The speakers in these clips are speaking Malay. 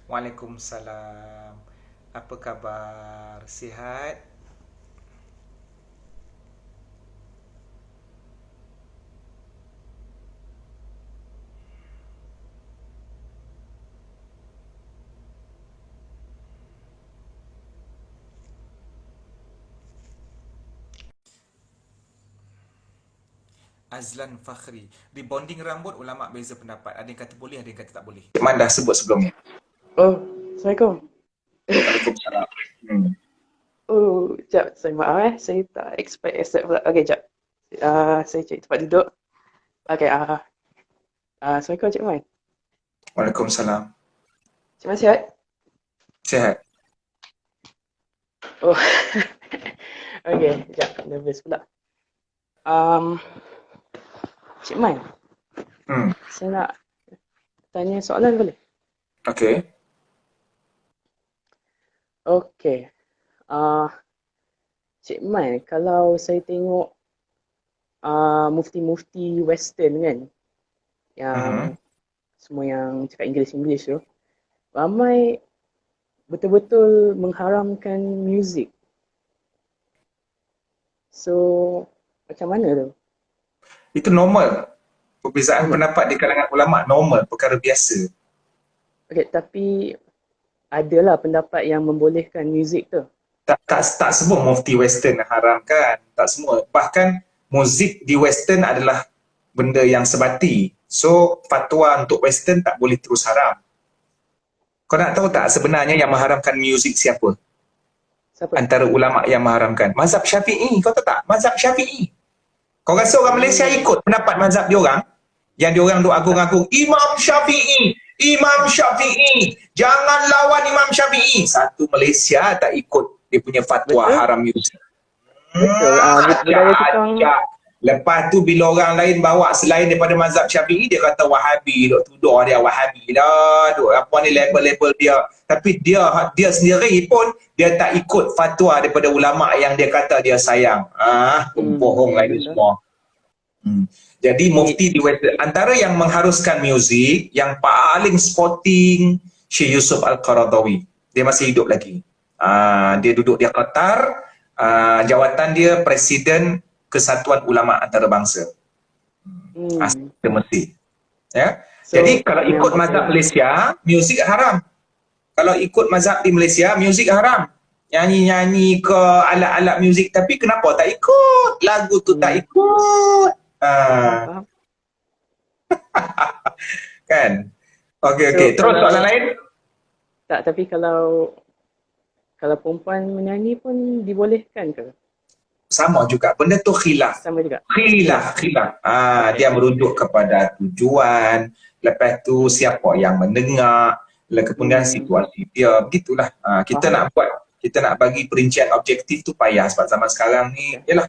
Waalaikumsalam. Apa khabar? Sihat? Azlan Fakhri. Rebonding rambut, ulama beza pendapat. Ada yang kata boleh, ada yang kata tak boleh. Cik Man dah sebut sebelum ni. Oh, Assalamualaikum. Waalaikumsalam. Hmm. Oh, sekejap. Saya maaf Saya tak expect accept pula. Okay, sekejap. Saya cari tempat duduk. Okay, Assalamualaikum Cik Man. Waalaikumsalam. Cik Man sihat? Sihat? Oh, okay. Sekejap. Nervous pula. Cik Man, Hmm. saya nak tanya soalan boleh? Okay. Okay. Cik Man, kalau saya tengok mufti-mufti western kan, yang semua yang cakap English tu, ramai betul-betul mengharamkan muzik. So, macam mana tu? Itu normal. Perbezaan pendapat di kalangan ulama normal, perkara biasa. Okay, tapi adalah pendapat yang membolehkan muzik tu. Tak semua mufti western haramkan. Tak semua. Bahkan muzik di western adalah benda yang sebati. So, fatwa untuk western tak boleh terus haram. Kau nak tahu tak sebenarnya yang mengharamkan muzik siapa? Siapa? Antara ulama yang mengharamkan. Mazhab Syafi'i. Kau tahu tak? Mazhab Syafi'i. Kau rasa orang Malaysia ikut pendapat mazhab diorang? Yang diorang duk agung-agung, Imam Syafi'i, Imam Syafi'i, jangan lawan Imam Syafi'i. Satu Malaysia tak ikut dia punya fatwa haram muzik. Betul. Budaya kita. Lepas tu bila orang lain bawa selain daripada mazhab Syafi'i, dia kata Wahabi, duk tuduh dia Wahabi dah, duk apa ni label-label dia. Tapi dia sendiri pun dia tak ikut fatwa daripada ulama yang dia kata dia sayang. Bohong lah ini semua. Jadi mufti di Western, antara yang mengharuskan muzik yang paling sporting, Syekh Yusuf Al-Qaradawi. Dia masih hidup lagi. Dia duduk di Qatar, jawatan dia Presiden Kesatuan Ulama Antarabangsa. Asal Mesir. Ya. So, jadi kalau ikut mazhab Malaysia, muzik haram. Kalau ikut mazhab di Malaysia, muzik haram. Nyanyi-nyanyi ke alat-alat muzik, tapi kenapa tak ikut? Lagu tu tak ikut. Kan? Okey. Terus soalan lain? Tak, tapi kalau perempuan menyanyi pun dibolehkan ke? Sama juga. Benda tu khilaf. Sama juga. Khilaf. Dia merujuk kepada tujuan, lepas tu siapa yang mendengar, kemudian situasi dia. Begitulah. Kita nak bagi perincian objektif tu payah sebab zaman sekarang ni, yalah,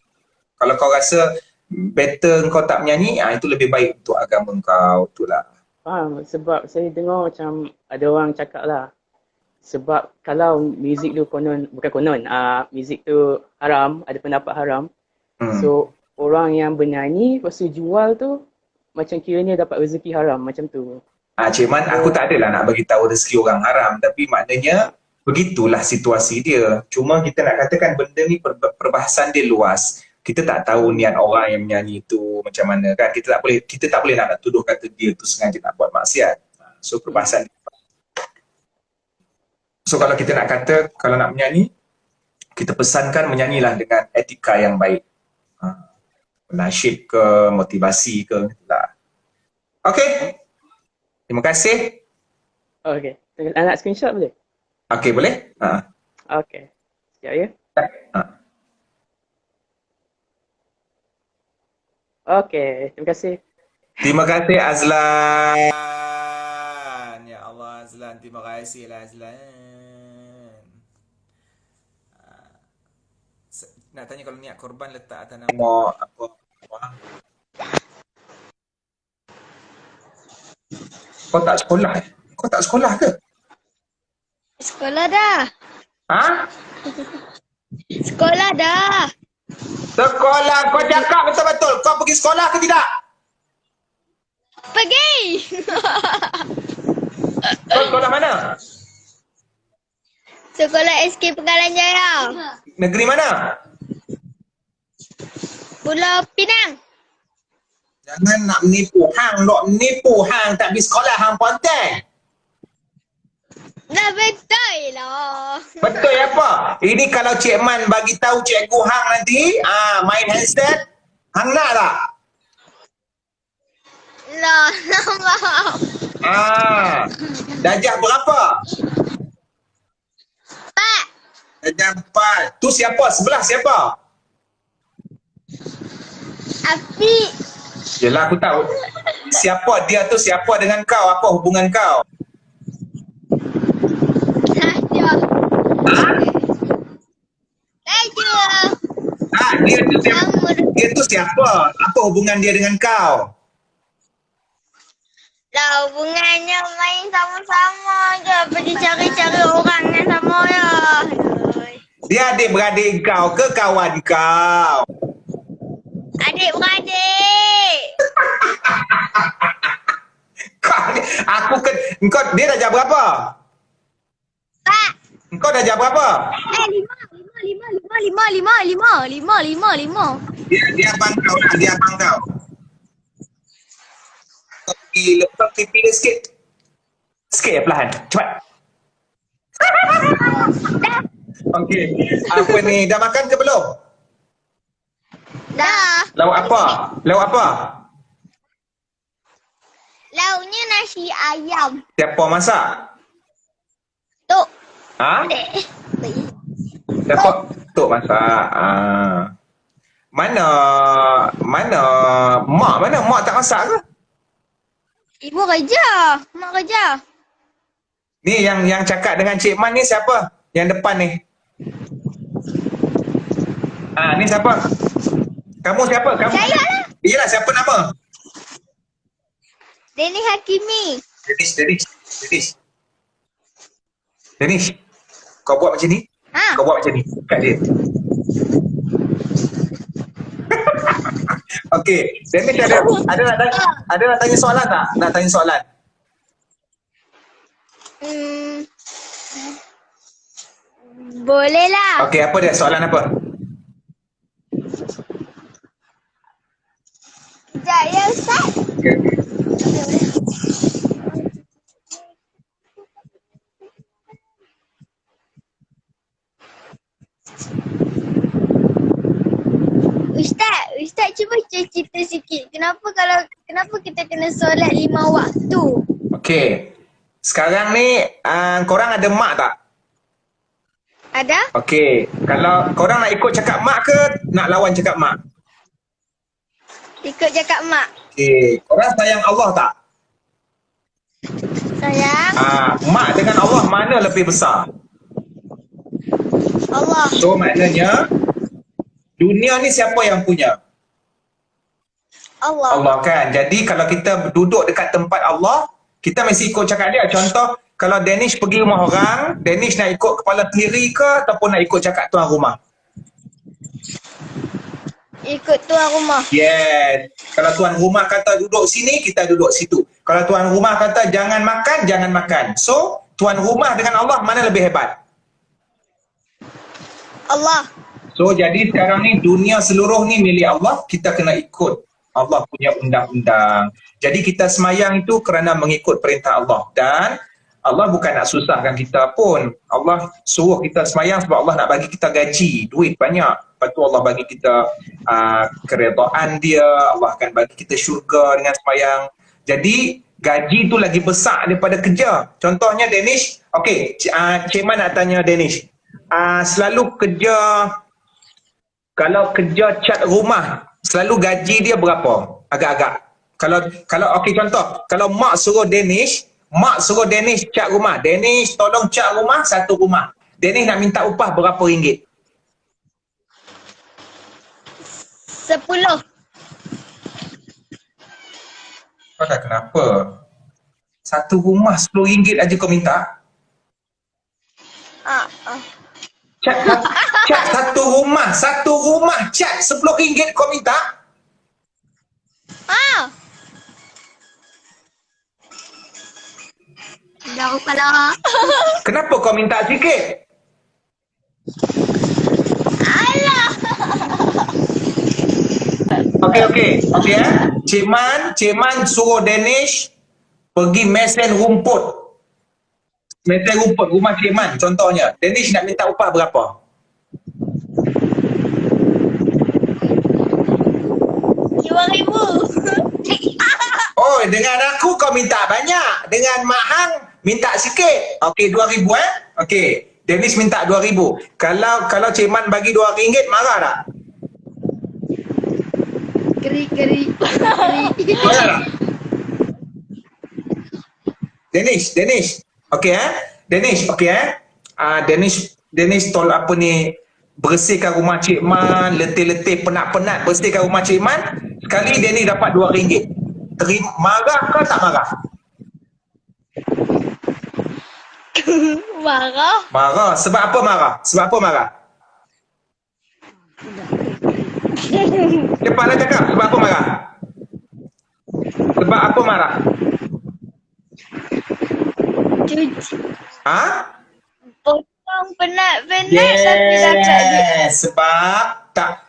kalau kau rasa better kau tak menyanyi, itu lebih baik untuk agama kau, itulah. Faham, sebab saya dengar macam ada orang cakap lah, sebab kalau muzik tu muzik tu haram, ada pendapat haram, so orang yang bernyanyi lepas tu jual tu macam kiranya dapat rezeki haram, macam tu. Cik Man, aku tak adalah nak bagi tahu rezeki orang haram, tapi maknanya begitulah situasi dia. Cuma kita nak katakan benda ni perbahasan dia luas. Kita tak tahu niat orang yang menyanyi itu macam mana kan. Kita tak boleh nak tuduh kata dia tu sengaja nak buat maksiat. So perbahasan dia. So kalau kita nak kata, kalau nak menyanyi, kita pesankan menyanyilah dengan etika yang baik. Nasyid ke, motivasi ke, itulah. Okey. Terima kasih. Okey. Nak screenshot boleh? Okey, boleh? Okey. Sekejap ya. Okey, terima kasih. Terima kasih Azlan. Ya Allah Azlan, terima kasih lah Azlan. Nak tanya kalau niat korban letak atas nama apa? Kau tak sekolah? Kau tak sekolah ke? Sekolah dah. Sekolah dah. Sekolah, kau cakap betul-betul. Kau pergi sekolah ke tidak? Pergi. Kau sekolah mana? Sekolah SK Penggalan Jaya. Negeri mana? Pulau Pinang. Jangan nak menipu hang, dok menipu hang tak pergi sekolah hang ponteng. Dah betul lah. Betul apa? Ini kalau Cik Man bagi tahu cikgu hang nanti, main handset, hang nak tak? Lah, nampak. Darjah berapa? Pak. Darjah 4. Tu siapa? Sebelah siapa? Api. Yelah aku tahu. Siapa dia tu, siapa dengan kau? Apa hubungan kau? Raja. Raja. Dia tu siapa? Apa hubungan dia dengan kau? Lah hubungannya main sama-sama je. Pergi cari-cari orang yang sama ya. Dia adik-beradik kau ke kawan kau? Adik-beradik. Engkau dia dah jam berapa? Pak. Engkau dah jam berapa? Lima. Dia abang kau lah, dia abang kau. Lepas pipi dia sikit. Sikit ya, perlahan. Cepat. Okey. Apa ni? Dah makan ke belum? Dah. Lauk apa? Lauk apa? Lauknya nasi ayam. Siapa masak? Tok. Ha? Dek. Siapa? Tok masak. Mana mak mak tak masak ke? Ibu kerja. Mak kerja. Ni yang cakap dengan Cik Man ni siapa? Yang depan ni. Ni siapa? Kamu siapa? Kamu? Saya lah. Iyalah, siapa nama? Deni Hakimi. Denish. Kau buat macam ni? Ha. Kau buat macam ni. Kat dia. Okey. Denish ada nak tanya soalan tak? Nak tanya soalan? Boleh lah. Okey, apa dia? Soalan apa? Sekejap ya Ustaz. Okey. Ustaz cuba cerita sikit. Kenapa kita kena solat 5 waktu? Okey. Sekarang ni korang ada mak tak? Ada? Okey. Kalau korang nak ikut cakap mak ke nak lawan cakap mak? Ikut cakap mak. Okey. Korang sayang Allah tak? Sayang. Mak dengan Allah mana lebih besar? Allah. So maknanya dunia ni siapa yang punya? Allah. Allah kan. Jadi kalau kita duduk dekat tempat Allah, kita mesti ikut cakap dia. Contoh, kalau Danish pergi rumah orang, Danish nak ikut kepala tiri ke ataupun nak ikut cakap tuan rumah? Ikut tuan rumah. Yes. Kalau tuan rumah kata duduk sini, kita duduk situ. Kalau tuan rumah kata jangan makan, jangan makan. So, tuan rumah dengan Allah mana lebih hebat? Allah. So, jadi sekarang ni dunia seluruh ni milik Allah, kita kena ikut Allah punya undang-undang. Jadi kita semayang itu kerana mengikut perintah Allah. Dan Allah bukan nak susahkan kita pun. Allah suruh kita semayang sebab Allah nak bagi kita gaji, duit banyak. Lepas tu Allah bagi kita keredaan dia, Allah akan bagi kita syurga dengan semayang. Jadi gaji tu lagi besar daripada kerja. Contohnya Danish, okey, Cik Man nak tanya Danish. Selalu kerja, kalau kerja cat rumah, selalu gaji dia berapa? Agak-agak. Kalau okey contoh, kalau mak suruh Danish cat rumah. Danish tolong cat rumah, satu rumah. Danish nak minta upah berapa ringgit? 10. Kau dah kenapa? Satu rumah RM10 aja kau minta? Cat satu rumah cat RM10 kau minta? Jauh kepala. Kenapa kau minta sikit? Okey. Cik Man suruh Danish pergi mesen rumput. Mesen rumput rumah Cik Man contohnya. Danish nak minta upah berapa? RM2,000. Oh, dengan aku kau minta banyak. Dengan Mak Hang minta sikit. Okey, RM2,000 Okey. Danish minta RM2,000. Kalau Cik Man bagi RM2 marah tak? Keri. Marah tak? Danish. Okey Danish, okey Danish tol apa ni bersihkan rumah Cik Man, letih-letih penat-penat bersihkan rumah Cik Man. Sekali Danish dapat RM2. Marah ke tak marah? Marah. Sebab apa marah? Cepatlah cakap, sebab apa marah? Cuci. Ha? Potong penat-penat tapi dapat duit.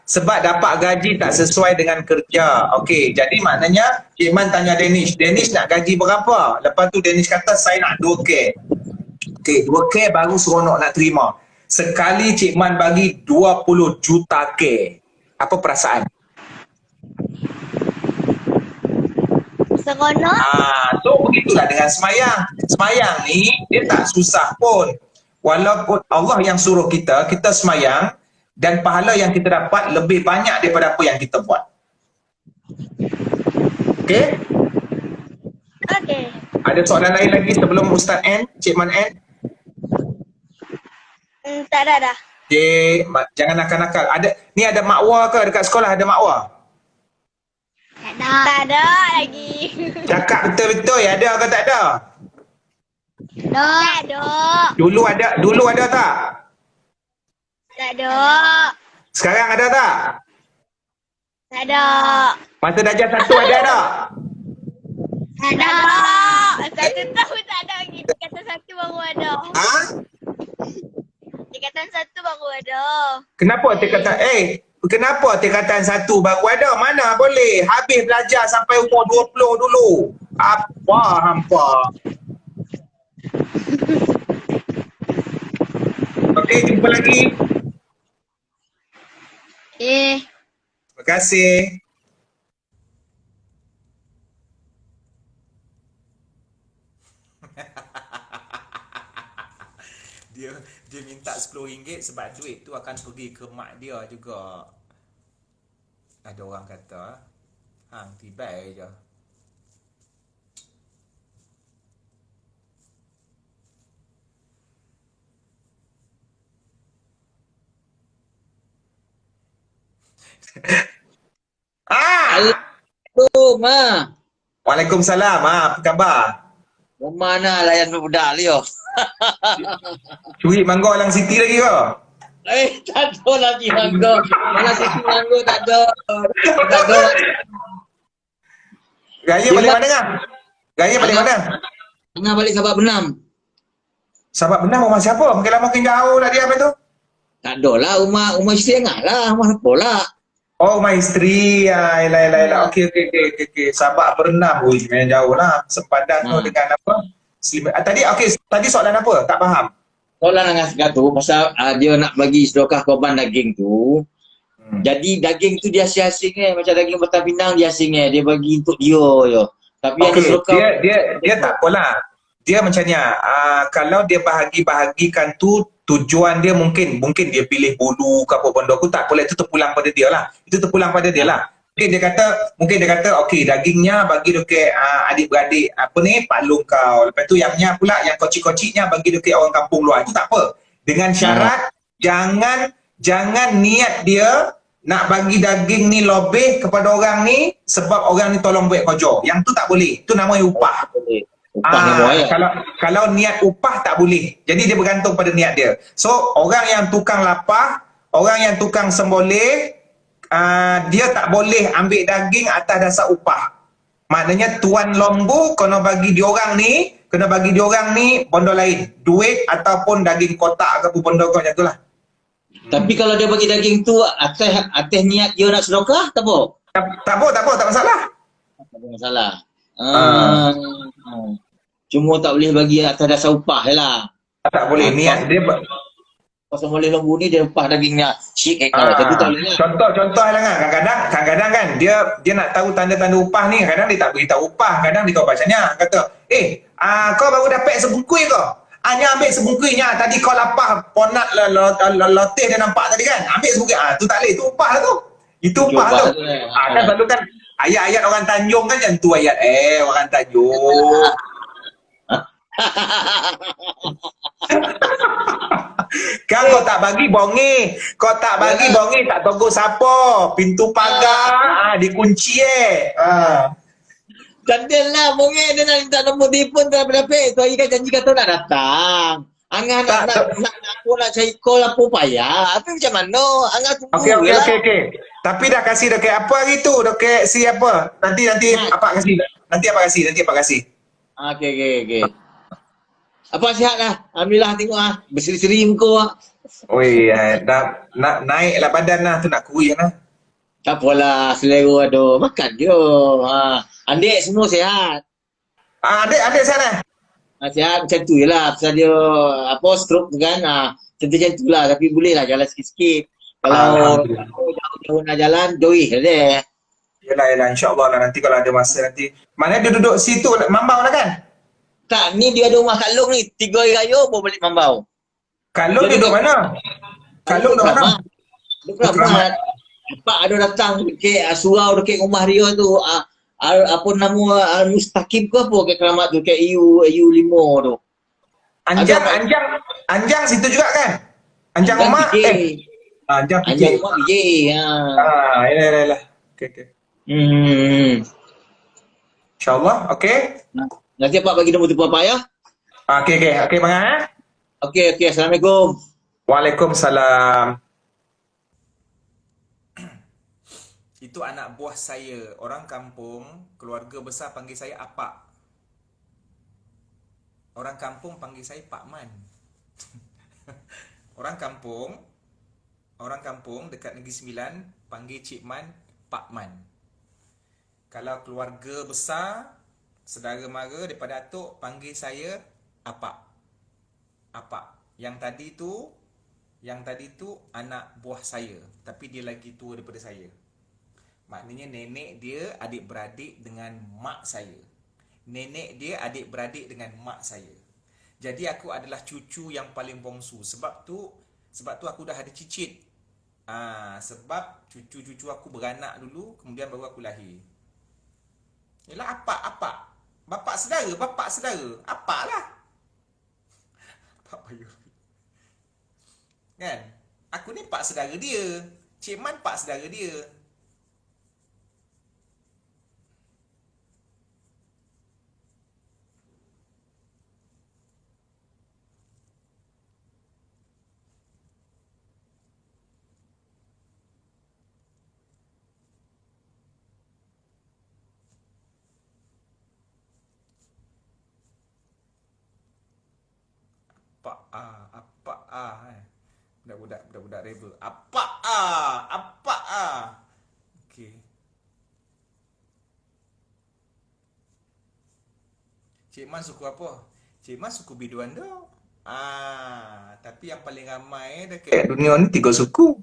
Sebab dapat gaji tak sesuai dengan kerja. Okey, jadi maknanya Cik Man tanya Danish nak gaji berapa? Lepas tu Danish kata saya nak RM2. Okey, RM2 baru seronok nak terima. Sekali Cik Man bagi 20 juta K. Apa perasaan? Seronok. So begitulah dengan semayang. Semayang ni dia tak susah pun. Walaupun Allah yang suruh kita semayang dan pahala yang kita dapat lebih banyak daripada apa yang kita buat. Okey? Okey. Ada soalan lain lagi sebelum Ustaz N, Cik Man N? Tak ada dah. Okey, jangan nakal-nakal. Ada makwa ke dekat sekolah ada makwa? Tak ada lagi. Cakap betul-betul ya, ada ke tak ada? Tak ada. Dulu ada tak? Tak ada. Sekarang ada tak? Tak ada. Masa darjah 1 ada tak? Tak ada. Satu tahun tak ada lagi. Tingkatan 1 baru ada. Ha? Tingkatan 1 baru ada. Kenapa tingkatan 1 baru ada? Mana boleh? Habis belajar sampai umur 20 dulu. Apa hampa? Okey, jumpa lagi. Terima kasih. Dia minta RM10 sebab duit tu akan pergi ke mak dia juga. Ada orang kata, hang tibai je. Assalamualaikum. Waalaikumsalam. Apa khabar? Mana layan budak dia? Curi mangga Alang City lagi ke? Tak ada lagi mangga. Mana sisi mangga tak ada. Tak ada. Raya balik mana kan? Raya balik mana? Tengah balik Sabak Benam. Sabak Benam rumah siapa? Makin lama makin jauh lah dia apa tu? Tak ada lah. Rumah isteri Angah lah. Rumah siapa lah. Oh, rumah isteri. Yalah. Okey. Sabak Benam. Ui, main jauh lah. Sepadan tu dengan apa? Tadi soalan apa? Tak faham. Soalan dengan sekat tu pasal dia nak bagi sedekah korban daging tu. Jadi daging tu dia asing-asing macam daging Batam Pinang dia asing dia bagi untuk dia je. Tapi yang sedekah dia tak apalah. Dia macam ni kalau dia bahagikan tu tujuan dia mungkin dia pilih bulu ke apa benda aku tak boleh, itu terpulang pada dia lah. Mungkin dia kata okey dagingnya bagi dekat adik-beradik apa ni paklung kau. Lepas tu yangnya pula yang kocik-kociknya bagi dekat orang kampung luar. Itu tak apa. Dengan syarat jangan niat dia nak bagi daging ni lebih kepada orang ni sebab orang ni tolong buat kerja. Yang tu tak boleh. Itu namanya upah. Kalau niat upah tak boleh. Jadi dia bergantung pada niat dia. So orang yang tukang lapah, orang yang tukang semboleh, dia tak boleh ambil daging atas dasar upah. Maknanya tuan lembu kena bagi diorang ni benda lain, duit ataupun daging kotak ke apa benda kau macam itulah. Tapi kalau dia bagi daging tu atas niat dia nak sedekah tak apa? Tak apa, tak masalah. Tak ada masalah. Ah. Cuma tak boleh bagi atas dasar upah je lah. Tak boleh, niat dia Pasal boleh lembu ni dia upah dagingnya. Syik kau. Tapi tak boleh lah. contoh lah kan. Kadang-kadang kan dia nak tahu tanda-tanda upah ni, kadang dia tak beritahu upah, kadang dia kau bacanya kata, kau baru dapat sebungkui kau. Nya ambil sebungkuinya. Tadi kau lapar ponat loteh dia nampak tadi kan. Ambil sebungkui. Tu tak boleh, tu upah lah tu. Itu upah tu. Kan selalu kan ayat-ayat orang Tanjung kan yang tu ayat orang Tanjung. Kan kau tak bagi bongi. Kau tak bagi bongi, tak tunggu siapa. Pintu pagar dikunci Tak ada lah, mungkin dia nak minta nombor telefon tak dapat. Tu hari kan janji kata nak datang. Angah nak aku nak cari call apa payah. Apa macam mana? Angah tunggu. Okey. Tapi dah kasih dekat apa hari tu? Dekat si apa? Nanti apa kasih? Nanti apa kasih? Okey. Apa sihat lah? Alhamdulillah tengok berseri-seri muka Oi, nak naik lah badan lah tu, nak kuih lah. Tak apalah, selera ada. Makan je. Adik semua sihat. Adik sana. Sihat macam tu je lah. Pasal dia stroke kan. Macam tu lah. Tapi boleh lah jalan sikit-sikit. Kalau jauh-jauh nak jalan, joih lah dia. Yelah, insyaAllah lah. Nanti kalau ada masa nanti. Mana dia duduk situ, Mambau lah kan? Tak, ni dia ada rumah Kak Long ni. 3 hari raya baru balik Mambau. Kak Long duduk mana? Kak Long duduk mana? Dia keramat. Pak ada datang dekat surau dekat rumah dia tu. Apa nama Mustaqim ke apa ke keramat tu, dekat EU 5 tu. Anjang situ juga kan? Anjang rumah Anjang rumah PJ. Yalah. Okey. InsyaAllah, okey. Nanti Pak bagi nombor telefon Pak ya. Okey bang. Okey, Assalamualaikum. Waalaikumsalam. Itu anak buah saya, orang kampung, keluarga besar panggil saya Apak. Orang kampung panggil saya Pak Man. Orang kampung dekat Negeri Sembilan panggil Cik Man, Pak Man. Kalau keluarga besar, saudara mara daripada atuk panggil saya Apak. Yang tadi tu anak buah saya, tapi dia lagi tua daripada saya. Maknanya nenek dia adik-beradik dengan mak saya. Nenek dia adik-beradik dengan mak saya. Jadi aku adalah cucu yang paling bongsu. Sebab tu aku dah ada cicit. Sebab cucu-cucu aku beranak dulu, kemudian baru aku lahir. Yalah Apak. Bapak saudara. Apak lah. Apak payung. Kan? Aku ni pak saudara dia. Cik Man pak saudara dia. Budak-budak rebel. Apa? Okey. Cik Man suku apa? Cik Man suku biduan tu. Tapi yang paling ramai dekat dunia ni 3 suku.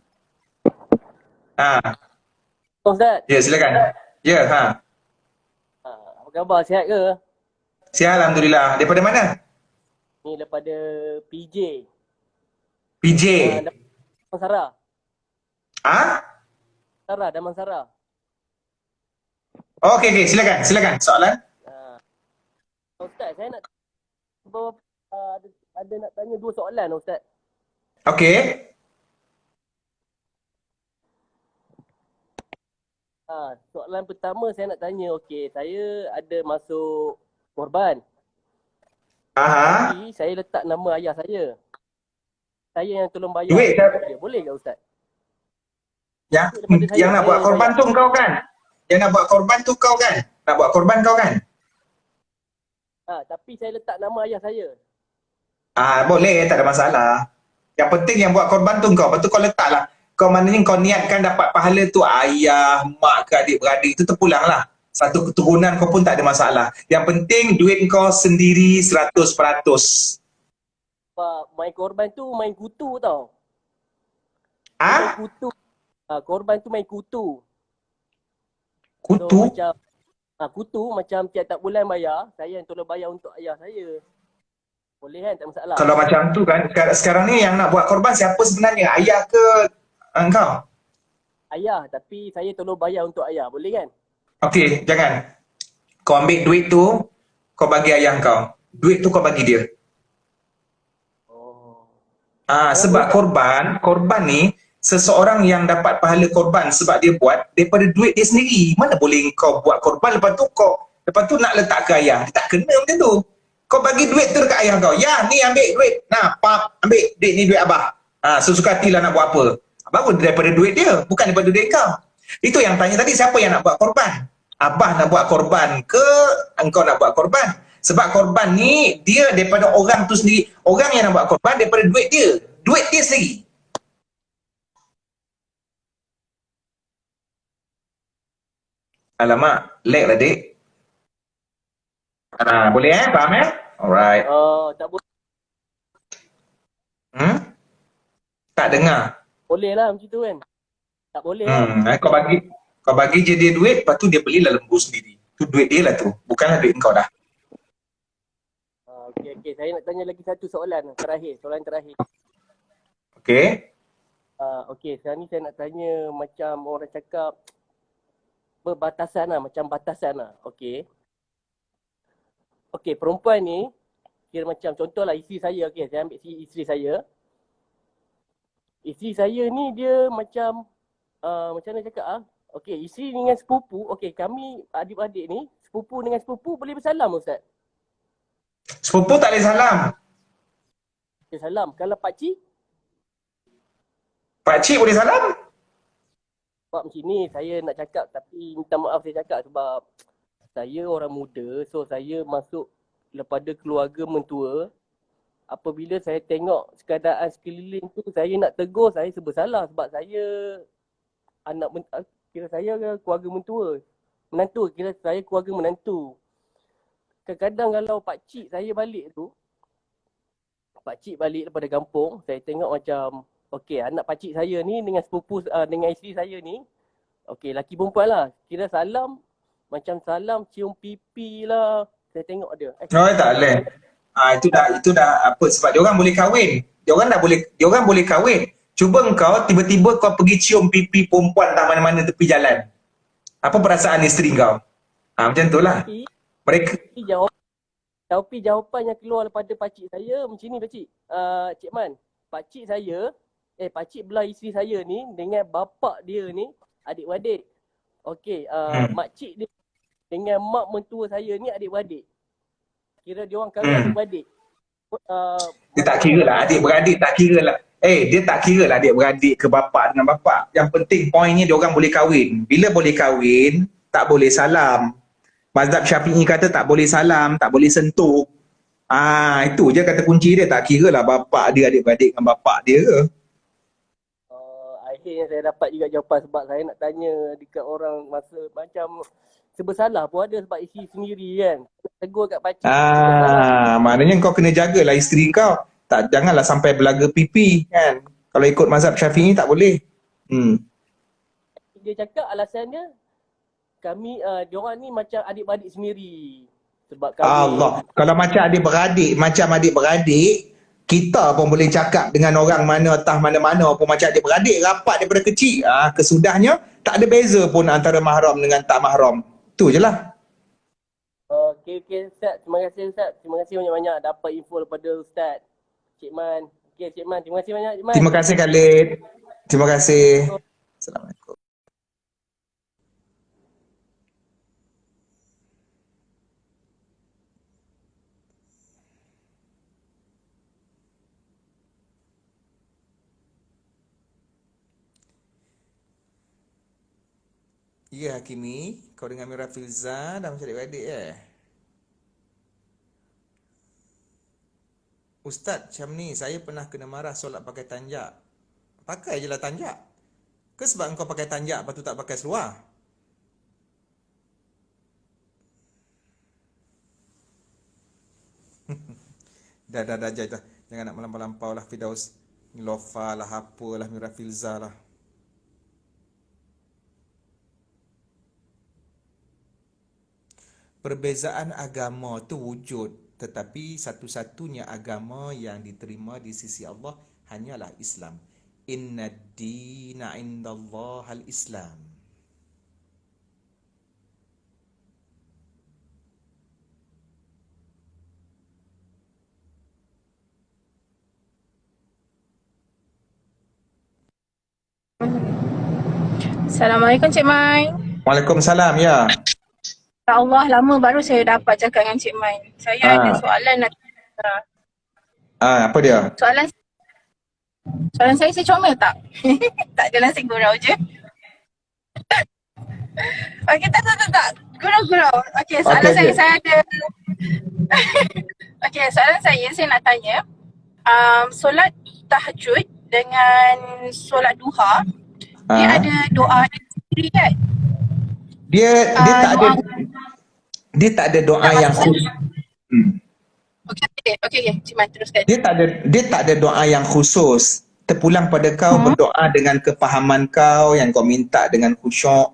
Ustaz. Ya, silakan. Ya, Apa khabar? Sihat ke? Sihat alhamdulillah. Daripada mana? Ni daripada PJ. PJ. Damansara. Damansara. Okey, silakan. Soalan? Ustaz, saya nak ada nak tanya 2 soalan Ustaz. Okey. Soalan pertama saya nak tanya, saya ada masuk korban. Tapi saya letak nama ayah saya. Saya yang tolong bayar. Duit boleh ke Ustaz? Yang nak buat korban tu kau kan? Nak buat korban kau kan? Tapi saya letak nama ayah saya. Boleh, tak ada masalah. Yang penting yang buat korban tu kau. Betul kau letaklah. kau maknanya kau niatkan dapat pahala tu ayah, mak ke adik-beradik tu terpulang lah. Satu keturunan kau pun tak ada masalah. Yang penting duit kau sendiri 100%. Sebab main korban tu main kutu tau. Dia main Ah? kutu. Korban tu main kutu. So Kutu? macam kutu macam tiap-tiap bulan bayar, saya yang tolong bayar untuk ayah saya. Boleh kan? Tak masalah. Kalau macam tu kan, sekarang ni yang nak buat korban siapa sebenarnya? Ayah ke engkau? Ayah, tapi saya tolong bayar untuk ayah. Boleh kan? Okey, jangan. Kau ambil duit tu, kau bagi ayah kau. Duit tu kau bagi dia. Oh. Sebab korban ni seseorang yang dapat pahala korban sebab dia buat daripada duit dia sendiri. Mana boleh kau buat korban lepas tu nak letak ke ayah. Dia tak kena macam tu. Kau bagi duit tu dekat ayah kau. Ya, ni ambil duit. Nah, pap, ambil duit ni duit abah. Sesuka hatilah nak buat apa. Baru daripada duit dia, bukan daripada duit kau. Itu yang tanya tadi, siapa yang nak buat korban? Abah nak buat korban ke engkau nak buat korban? Sebab korban ni dia daripada orang tu sendiri. Orang yang nak buat korban daripada duit dia. Duit dia sendiri. Alamak, lag lah dik. Boleh faham Alright. Tak boleh. Tak dengar. Boleh lah macam tu kan. Tak boleh Kau bagi je dia duit, lepas tu dia belilah lembu sendiri. Tu duit dia lah tu. Bukanlah duit kau dah. Okey. Saya nak tanya lagi satu soalan terakhir. Okey. Okey, sekarang ni saya nak tanya macam orang cakap macam batasan lah. Okey, perempuan ni kira macam contohlah isteri saya. Okey, saya ambil isteri saya. Isteri saya ni dia macam macam mana cakap okey, isteri dengan sepupu. Okey, kami adik-adik ni sepupu dengan sepupu boleh bersalam Ustaz? Sepupu tak boleh salam. Okey, salam. Kalau pakcik? Pakcik boleh salam? Sebab macam ni saya nak cakap tapi minta maaf saya cakap sebab saya orang muda, so saya masuk daripada keluarga mentua. Apabila saya tengok keadaan sekeliling tu, saya nak tegur, saya serba salah sebab saya kira saya keluarga menantu, kira saya keluarga menantu. Kadang-kadang kalau pakcik saya balik tu, pakcik balik daripada kampung, saya tengok macam okey, anak pakcik saya ni dengan sepupu dengan isteri saya ni, okey, laki perempuan lah, kira salam macam salam cium pipi lah. Saya tengok dia. Tak boleh. Itu dah apa, sebab dia orang boleh kahwin. Dia orang boleh kahwin. Cuba engkau tiba-tiba kau pergi cium pipi perempuan tak mana-mana tepi jalan. Apa perasaan isteri kau? Macam tu lah. Mereka Tapi jawapan yang keluar daripada pakcik saya macam ni pakcik. Cik Man, pakcik saya pakcik belah isteri saya ni dengan bapak dia ni adik-beradik. Okey, makcik dia dengan mak mentua saya ni adik-beradik. Kira dia orang kahwin adik-beradik. dia tak kira lah adik-beradik, tak kira lah. Dia tak kira lah adik-beradik ke bapak dengan bapak. Yang penting poinnya dia orang boleh kahwin. Bila boleh kahwin, tak boleh salam. Mazhab Syafi'i kata tak boleh salam, tak boleh sentuh. Itu je kata kunci dia. Tak kira lah bapak dia adik-beradik dengan bapak dia ke. Akhirnya saya dapat juga jawapan sebab saya nak tanya dekat orang masa macam serba salah pun ada sebab isteri sendiri kan. Tegur kat pakcik. Maknanya kau kena jagalah isteri kau. Janganlah sampai belaga pipi kan. Kalau ikut mazhab Syafi'i tak boleh. Dia cakap alasannya kami diorang ni macam adik-beradik sendiri. Sebab kami Allah. Kalau macam adik-beradik, kita pun boleh cakap dengan orang mana entah mana-mana pun macam adik-beradik, rapat daripada kecil. Kesudahnya tak ada beza pun antara mahram dengan tak mahram. Tu je lah. Okey Ustaz. Terima kasih Ustaz. Terima kasih banyak-banyak dapat info daripada Ustaz Cik Man. Okey Cik Man, terima kasih banyak Cik Man. Terima kasih Khalid. Terima kasih. Assalamualaikum. Ya Hakimi, kau dengan Mira Filza dah macam adik-beradik Ustaz, macam ni, saya pernah kena marah solat pakai tanjak. Pakai je lah tanjak. Ke sebab engkau pakai tanjak lepas tu tak pakai seluar? Dah, dah. Jangan nak melampau-lampau lah Firdaus. Nilofa lah, apalah, Mira Filza lah. Perbezaan agama tu wujud. Tetapi satu-satunya agama yang diterima di sisi Allah hanyalah Islam. Inna ad-dina indallahal Islam. Assalamualaikum Cik Mai. Waalaikumsalam, ya. Ya Allah, lama baru saya dapat cakap dengan Cik Mai. Saya ada soalan nak Apa dia? soalan saya comel tak? Tak ada nasi gurau je. Okey, tak. Gurau. Okey, soalan saya ada. Okey, soalan saya nak tanya. Solat tahajud dengan solat duha, dia ada doa dia sendiri kan? Dia tak ada doa yang khusus. Okey, Cik Man teruskan. Dia tak ada doa yang khusus. Terpulang pada kau berdoa dengan kefahaman kau yang kau minta dengan khusyuk.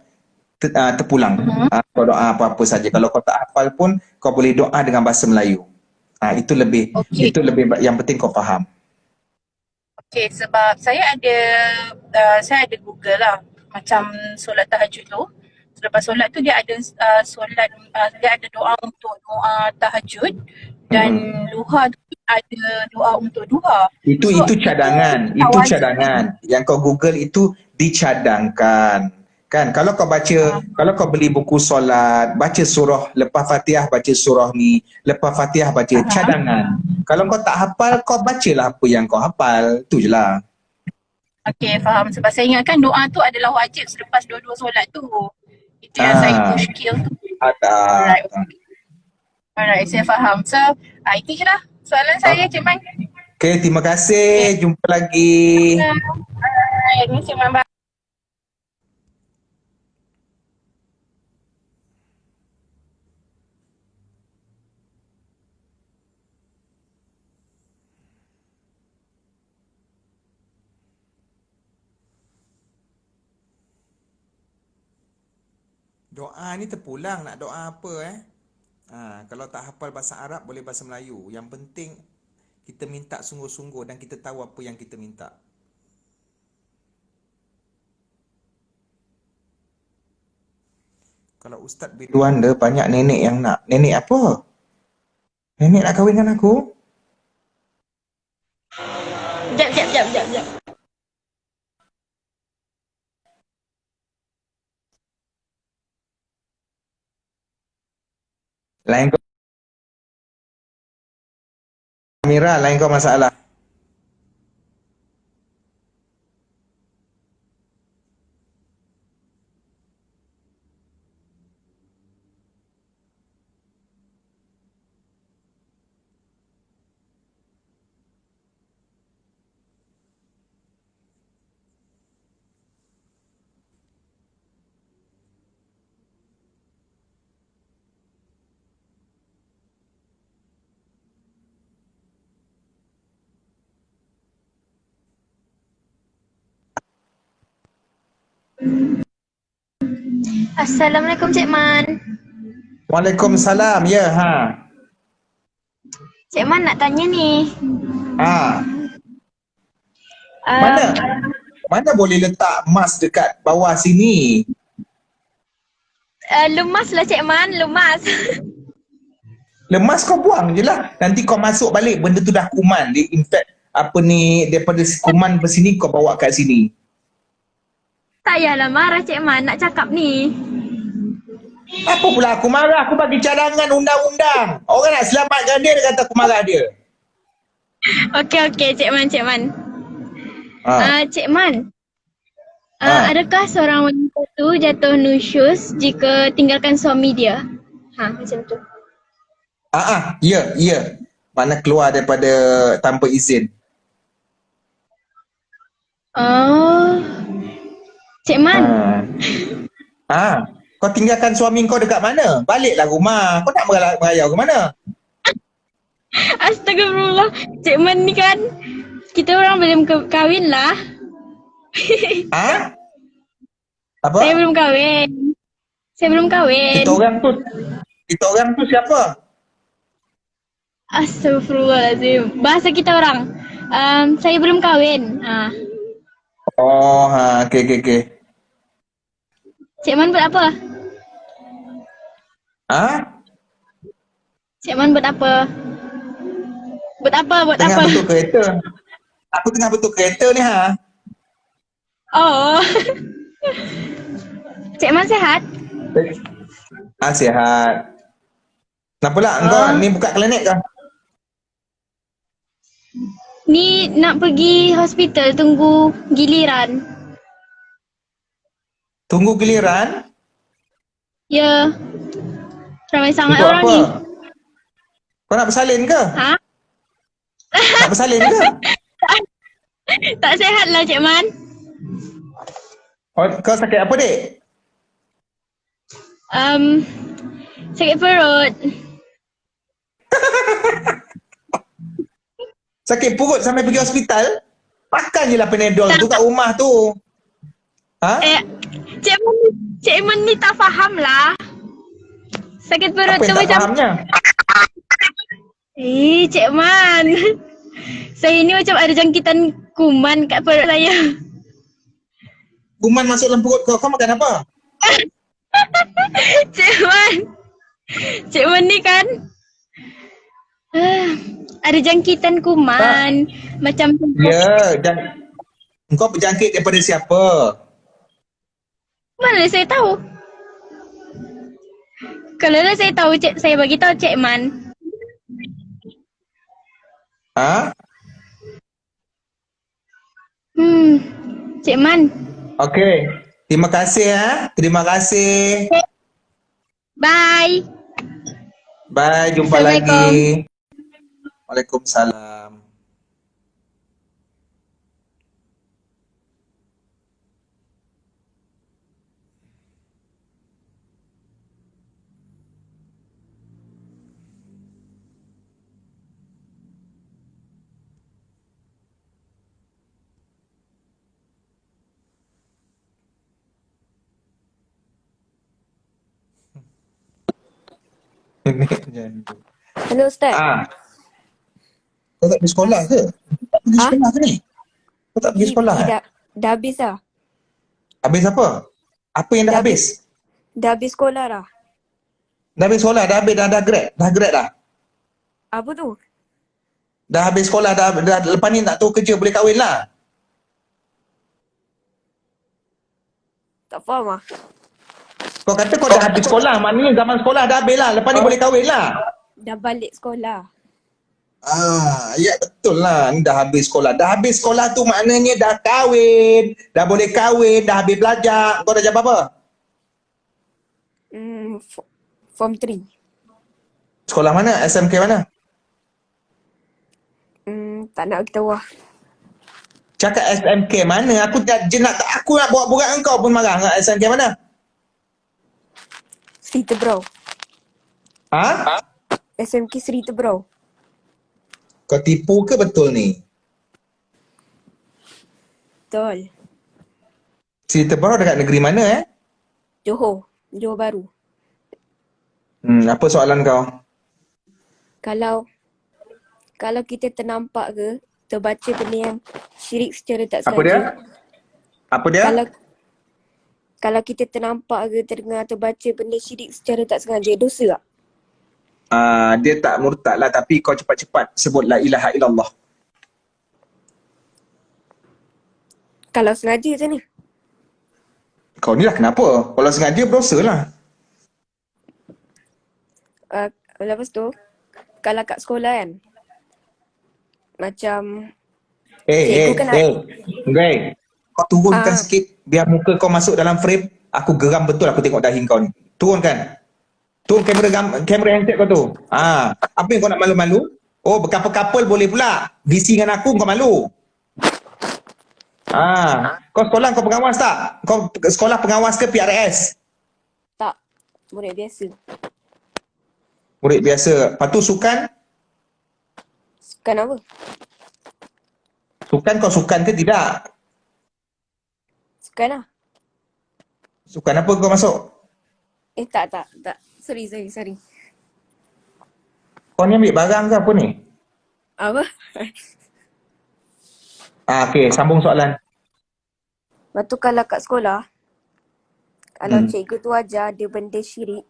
Terpulang. Kau doa apa-apa saja. Kalau kau tak hafal pun kau boleh doa dengan bahasa Melayu. Itu lebih yang penting kau faham. Okey, sebab saya ada Google lah macam solat tahajud tu. Selepas solat tu dia ada dia ada doa untuk doa tahajud dan duha tu ada doa untuk duha. Itu cadangan. Itu cadangan. Yang kau Google itu dicadangkan. Kan kalau kau baca, kalau kau beli buku solat, baca surah, lepas Fatihah baca surah ni, lepas Fatihah baca cadangan. Kalau kau tak hafal, kau bacalah apa yang kau hafal. Tu je lah. Okey, faham. Sebab saya ingatkan doa tu adalah wajib selepas dua-dua solat tu. Itu yang saya muskil tu. Alright, saya faham. So, itu je lah soalan saya, Cik Man. Okay, terima kasih. Jumpa lagi. Alright, ni Cik Man. Doa ni terpulang nak doa apa kalau tak hafal bahasa Arab boleh bahasa Melayu. Yang penting kita minta sungguh-sungguh dan kita tahu apa yang kita minta. Kalau Ustaz Ridwan dia banyak nenek yang nak. Nenek apa? Nenek nak kahwin dengan aku? Jap. Lain kau Mira, lain kau masalah. Assalamualaikum Cik Man. Waalaikumsalam. Ya, Cik Man nak tanya ni. Mana boleh letak emas dekat bawah sini? Lemas lah Cik Man, lemas. Lemas kau buang je lah. Nanti kau masuk balik benda tu dah kuman. In fact, daripada kuman ke sini kau bawa kat sini. Tak payahlah marah Cik Man nak cakap ni. Apa pula aku marah? Aku bagi cadangan undang-undang. Orang nak selamatkan dia kata aku marah dia. Okey Cik Man. Cik Man. Adakah seorang wanita tu jatuh nusyus jika tinggalkan suami dia? Macam tu. Ya. Mana keluar daripada tanpa izin. Cik Man. Kau tinggalkan suami kau dekat mana? Baliklah rumah. Kau nak merayau ke mana? Astagfirullah. Cik Man ni kan, kita orang belum kahwin lah. Apa? Saya belum kahwin. Saya belum kahwin. Kita orang tu siapa? Astagfirullahaladzim. Bahasa kita orang. Saya belum kahwin. Okey. Cik Man buat apa? Cik Man buat apa? Tengah betul kereta. Aku tengah betul kereta ni Oh. Cik Man sehat? Sihat. Kenapa pula kau ni buka klinik ke? Ni nak pergi hospital tunggu giliran. Tunggu giliran? Ya. Ramai sangat Untuk orang apa? ni. Kau nak bersalin ke? Nak bersalin ke? Tak sehat lah Cik Man. Kau sakit apa, Dek? Sakit perut. Sakit perut sampai pergi hospital? Makan je lah Panadol tu kat rumah tu. Cik Man ni tak faham lah. Sakit perut Apa tu yang tak macam... fahamnya? Cik Man. Saya ni macam ada jangkitan kuman kat perut saya. Kuman masuk dalam perut kau makan apa? Cik Man ni kan ada jangkitan kuman macam Ya, kau berjangkit daripada siapa? mana saya tahu. Kalau lah saya tahu saya bagi tahu Cik Man. Cik Man. Okey. Terima kasih Terima kasih. Bye. Bye, jumpa lagi. Waalaikumsalam. Hello Ustaz. Kau tak pergi sekolah ke? Tak pergi sekolah ke ni? Kau tak pergi sekolah? Dah habis dah. Habis apa? Apa yang dah habis? Dah habis sekolah dah. Dah habis sekolah, dah habis, dah grad? Dah grad dah? Apa tu? Dah habis sekolah, dah lepas ni nak tahu kerja, boleh kahwin lah. Tak faham lah. Kau kata kau dah habis sekolah, maknanya zaman sekolah dah habis lah. Lepas ni boleh kahwin lah. Dah balik sekolah. Ya betul lah. Ni dah habis sekolah. Dah habis sekolah tu maknanya dah kahwin. Dah boleh kahwin, dah habis belajar. Kau dah jawab apa? Form 3. Sekolah mana? SMK mana? Tak nak kita wah. Cakap SMK mana? Aku nak borak-borak dengan kau pun marah. SMK mana? Sri Tebrau. SMK Sri Tebrau. Kau tipu ke betul ni? Betul. Sri Tebrau dekat negeri mana Johor. Johor Baru. Apa soalan kau? Kalau kita ternampak ke, terbaca benda yang syirik secara tak Apa sengaja. dia? Apa dia? Kalau kita ternampak ke, terdengar, terbaca benda syirik secara tak sengaja, dosa tak? Dia tak murtad lah, tapi kau cepat-cepat sebut la ilaha illallah. Kalau sengaja macam ni? Kau ni lah kenapa? Kalau sengaja berdosa lah. Lepas tu, kalau kat sekolah kan, macam kau turunkan sikit biar muka kau masuk dalam frame. Aku geram betul aku tengok dahi kau ni. Turunkan. Turun kamera handset kau tu. Apa yang kau nak malu-malu? Oh, berkapal-kapal boleh pula. VC dengan aku kau malu. Kau sekolah kau pengawas tak? Kau sekolah pengawas ke PRS? Tak. Murid biasa. Murid biasa. Lepas tu sukan? Sukan apa? Sukan kau sukan ke tidak? Sukan lah. Sukan apa kau masuk? Tak. Sorry. Kau ni ambil barang ke apa ni? Apa? Okey, sambung soalan. Lepas tu kalau kat sekolah, kalau cikgu tu ajar ada benda syirik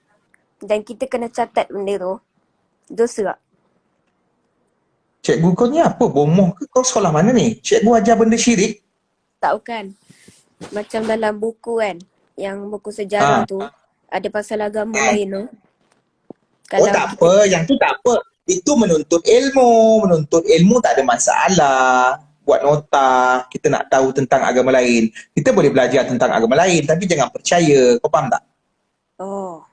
dan kita kena catat benda tu, dosa tak? Cikgu kau ni apa? Bomoh ke? Kau sekolah mana ni? Cikgu ajar benda syirik? Tak bukan. Macam dalam buku kan, yang buku sejarah tu, ada pasal agama lain tu. Oh tak apa, yang tu tak apa. Itu menuntut ilmu. Menuntut ilmu tak ada masalah. Buat nota, kita nak tahu tentang agama lain. Kita boleh belajar tentang agama lain, tapi jangan percaya. Kau faham tak? Oh.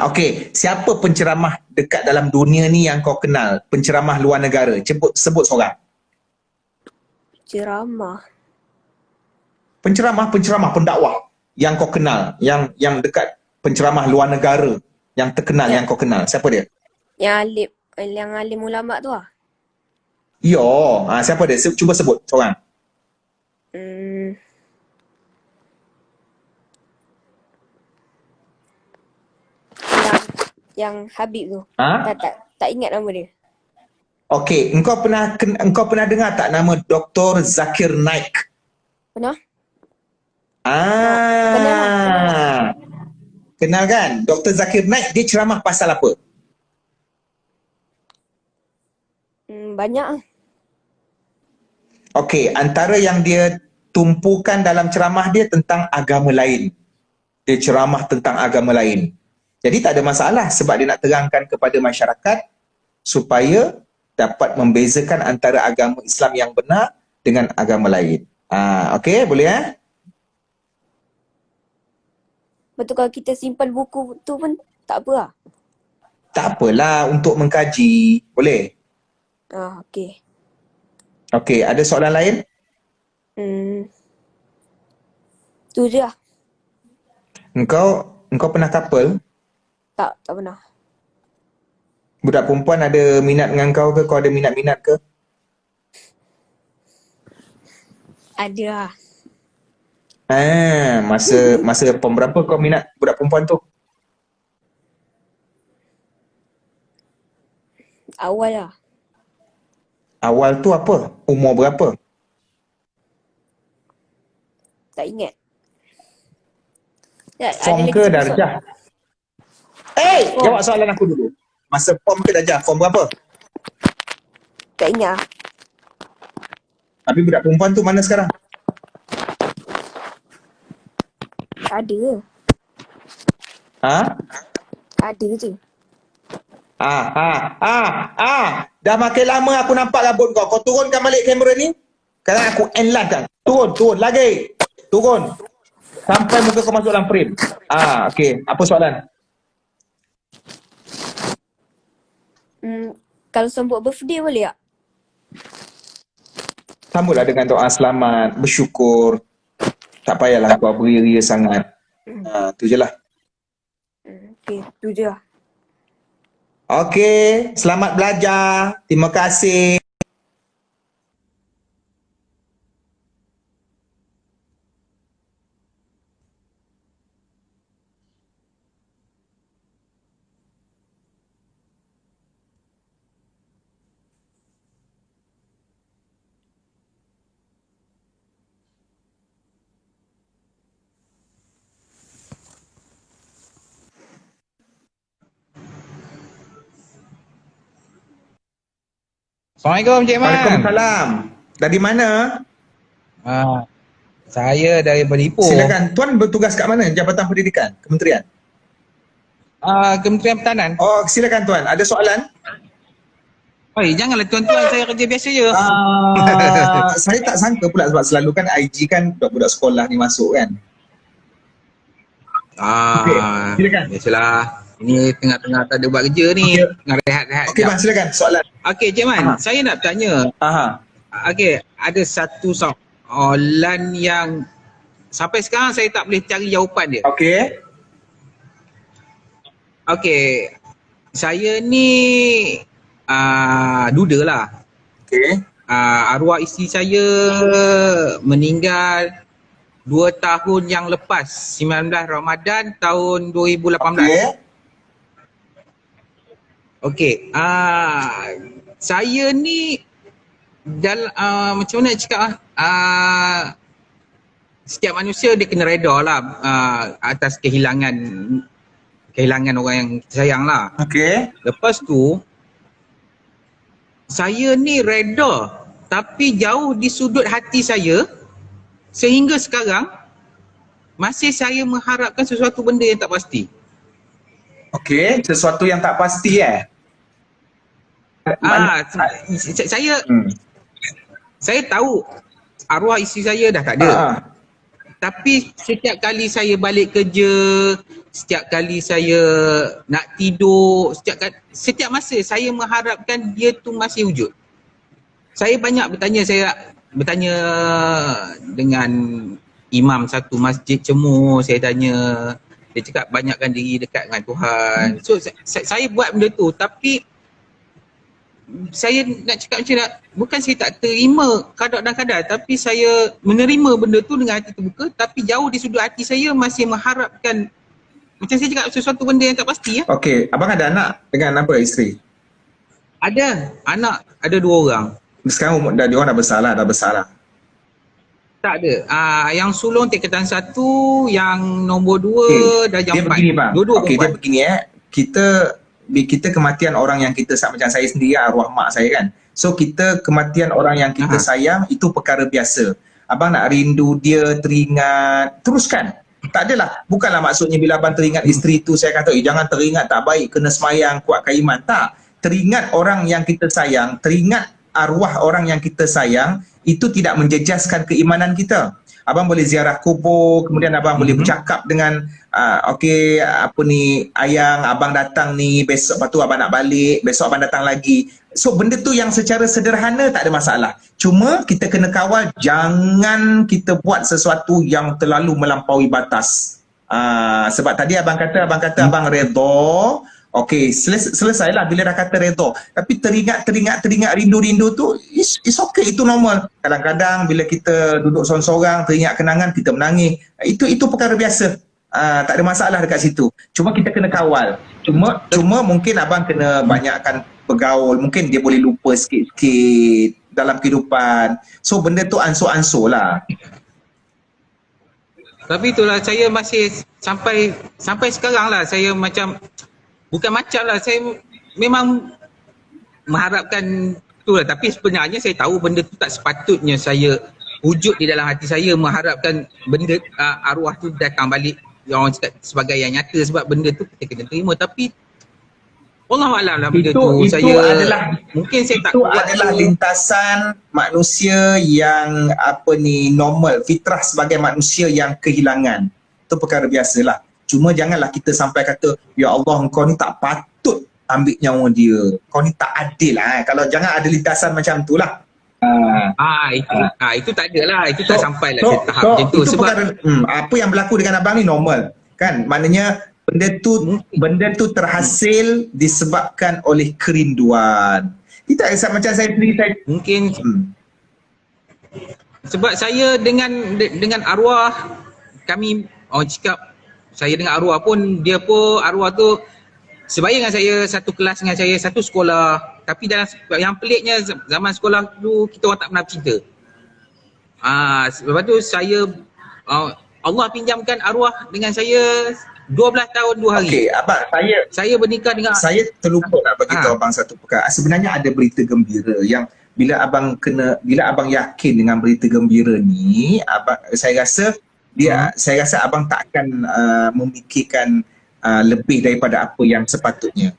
Okey. Siapa penceramah dekat dalam dunia ni yang kau kenal? Penceramah luar negara. Sebut seorang. Ceramah. Penceramah, pendakwah yang kau kenal, yang dekat penceramah luar negara, yang terkenal, yang kau kenal. Siapa dia? Yang alim ulama tu lah. Siapa dia? Cuba sebut seorang. Yang Habib tu. Ha? Tak ingat nama dia. Okey, engkau pernah dengar tak nama Dr. Zakir Naik? Pernah? Kenal kan? Dr. Zakir Naik, dia ceramah pasal apa? Banyak lah. Okey, antara yang dia tumpukan dalam ceramah dia tentang agama lain. Dia ceramah tentang agama lain. Jadi tak ada masalah sebab dia nak terangkan kepada masyarakat supaya dapat membezakan antara agama Islam yang benar dengan agama lain. Okey, boleh Betul, kalau kita simpan buku tu pun tak apa lah. Tak apalah untuk mengkaji. Boleh? Okey. Okey, ada soalan lain? Tu je lah. Engkau pernah couple? Tak pernah. Budak perempuan ada minat dengan kau ke? Kau ada minat-minat ke? Ada lah. Masa form berapa kau minat budak perempuan tu? Awal lah. Awal tu apa? Umur berapa? Tak ingat. Form ke darjah? Jawab soalan aku dulu. Masa form ke darjah? Form berapa? Tak ingat lah. Tapi budak perempuan tu mana sekarang? Ada. Ada je. Dah makin lama aku nampak rambut kau. Kau turunkan balik kamera ni. Sekarang aku enlarge kan. Turun lagi. Turun. Sampai muka kau masuk dalam frame. Okey. Apa soalan? Kalau sambut birthday boleh tak? Sambutlah dengan doa selamat, bersyukur. Tak payahlah kau beria-ria sangat. Tu je lah. Okey, tu je lah. Okey, selamat belajar. Terima kasih. Assalamualaikum Cik Man. Waalaikumsalam. Dari mana? Saya dari Ipoh. Silakan. Tuan bertugas kat mana? Jabatan Pendidikan? Kementerian? Kementerian Pertahanan. Oh, silakan tuan. Ada soalan? Janganlah tuan-tuan, saya kerja biasa je. Saya tak sangka pula sebab selalu kan IG kan budak-budak sekolah ni masuk kan. Okey, silakan. Biasalah. Ini tengah-tengah tak ada buat kerja ni. Tengah rehat-rehat. Okey, bang, silakan soalan. Okey, Cik Man, saya nak tanya. Aha. Okey, ada satu soalan yang sampai sekarang saya tak boleh cari jawapan dia. Okey. Okey, saya ni duda lah. Okey. Arwah isteri saya meninggal 2 tahun yang lepas, 19 Ramadan tahun 2018. Okey, saya ni macam mana nak cakap setiap manusia dia kena reda lah atas kehilangan orang yang kita sayang lah. Okey. Lepas tu saya ni reda tapi jauh di sudut hati saya sehingga sekarang masih saya mengharapkan sesuatu benda yang tak pasti. Okey, sesuatu yang tak pasti Saya tahu arwah isteri saya dah tak ada. Tapi setiap kali saya balik kerja, setiap kali saya nak tidur, setiap masa saya mengharapkan dia tu masih wujud. Saya banyak bertanya dengan imam satu masjid Cemur, saya tanya, dia cakap banyakkan diri dekat dengan Tuhan. So saya buat benda tu, tapi saya nak cakap macam mana, bukan saya tak terima kadar dan kadar, tapi saya menerima benda tu dengan hati terbuka, tapi jauh di sudut hati saya masih mengharapkan, macam saya cakap, sesuatu benda yang tak pasti. Okey, abang ada anak dengan apa isteri? Ada, anak ada 2 orang. Sekarang dia orang dah besar lah. Tak ada. Yang sulung tingkatan 1, yang nombor 2 darjah 4. Dia begini bang. Dua-dua Okey, dia perempuan. begini kita kematian orang yang kita macam saya sendiri, arwah mak saya kan. So kita kematian orang yang kita sayang itu perkara biasa. Abang nak rindu dia, teringat, teruskan. Tak adalah, bukanlah maksudnya bila abang teringat isteri tu saya kata jangan teringat, tak baik, kena semayang, kuatkan iman. Tak. Teringat orang yang kita sayang, teringat arwah orang yang kita sayang, itu tidak menjejaskan keimanan kita. Abang boleh ziarah kubur, kemudian abang boleh bercakap dengan okey, apa ni, ayang, abang datang ni, besok lepas tu abang nak balik, besok abang datang lagi. So benda tu yang secara sederhana tak ada masalah. Cuma kita kena kawal, jangan kita buat sesuatu yang terlalu melampaui batas. Sebab tadi abang kata abang redha. Okey, selesailah bila dah kata redha. Tapi teringat rindu tu it's okay, itu normal. Kadang-kadang bila kita duduk sorang-sorang teringat kenangan, kita menangis. Itu perkara biasa. Tak ada masalah dekat situ. Cuma kita kena kawal. Cuma mungkin abang kena banyakkan bergaul. Mungkin dia boleh lupa sikit-sikit dalam kehidupan. So benda tu ansur-ansur lah. Tapi itulah, saya masih sampai sekarang lah saya saya memang mengharapkan tu lah, tapi sebenarnya saya tahu benda tu tak sepatutnya saya wujud di dalam hati saya, mengharapkan benda arwah tu datang balik, orang cakap sebagai yang nyata, sebab benda tu kita kena terima. Tapi Wallahualam lah benda tu, mungkin saya tak buat. Itu adalah lintasan manusia yang normal, fitrah sebagai manusia yang kehilangan. Itu perkara biasalah. Cuma janganlah kita sampai kata, ya Allah, engkau ni tak patut ambil nyawa dia, kau ni tak adil lah. Kalau jangan ada lintasan macam tu lah. Itu tak ada lah, itu tak sampai lah ke tahap macam tu. Itu Sebab perkara, apa yang berlaku dengan abang ni normal kan, maknanya benda tu terhasil disebabkan oleh kerinduan. Kita macam saya sendiri, mungkin sebab saya dengan arwah kami, orang cakap saya dengan arwah pun, dia pun arwah tu sebaya dengan saya, satu kelas dengan saya, satu sekolah. Tapi dalam yang peliknya, zaman sekolah tu kita orang tak pernah bercinta. Lepas tu Allah pinjamkan arwah dengan saya 12 tahun 2 hari. Okey, abang, saya bernikah dengan, saya terlupa nak bagi tahu abang satu perkara. Sebenarnya ada berita gembira yang bila abang yakin dengan berita gembira ni, saya rasa abang tak akan memikirkan lebih daripada apa yang sepatutnya.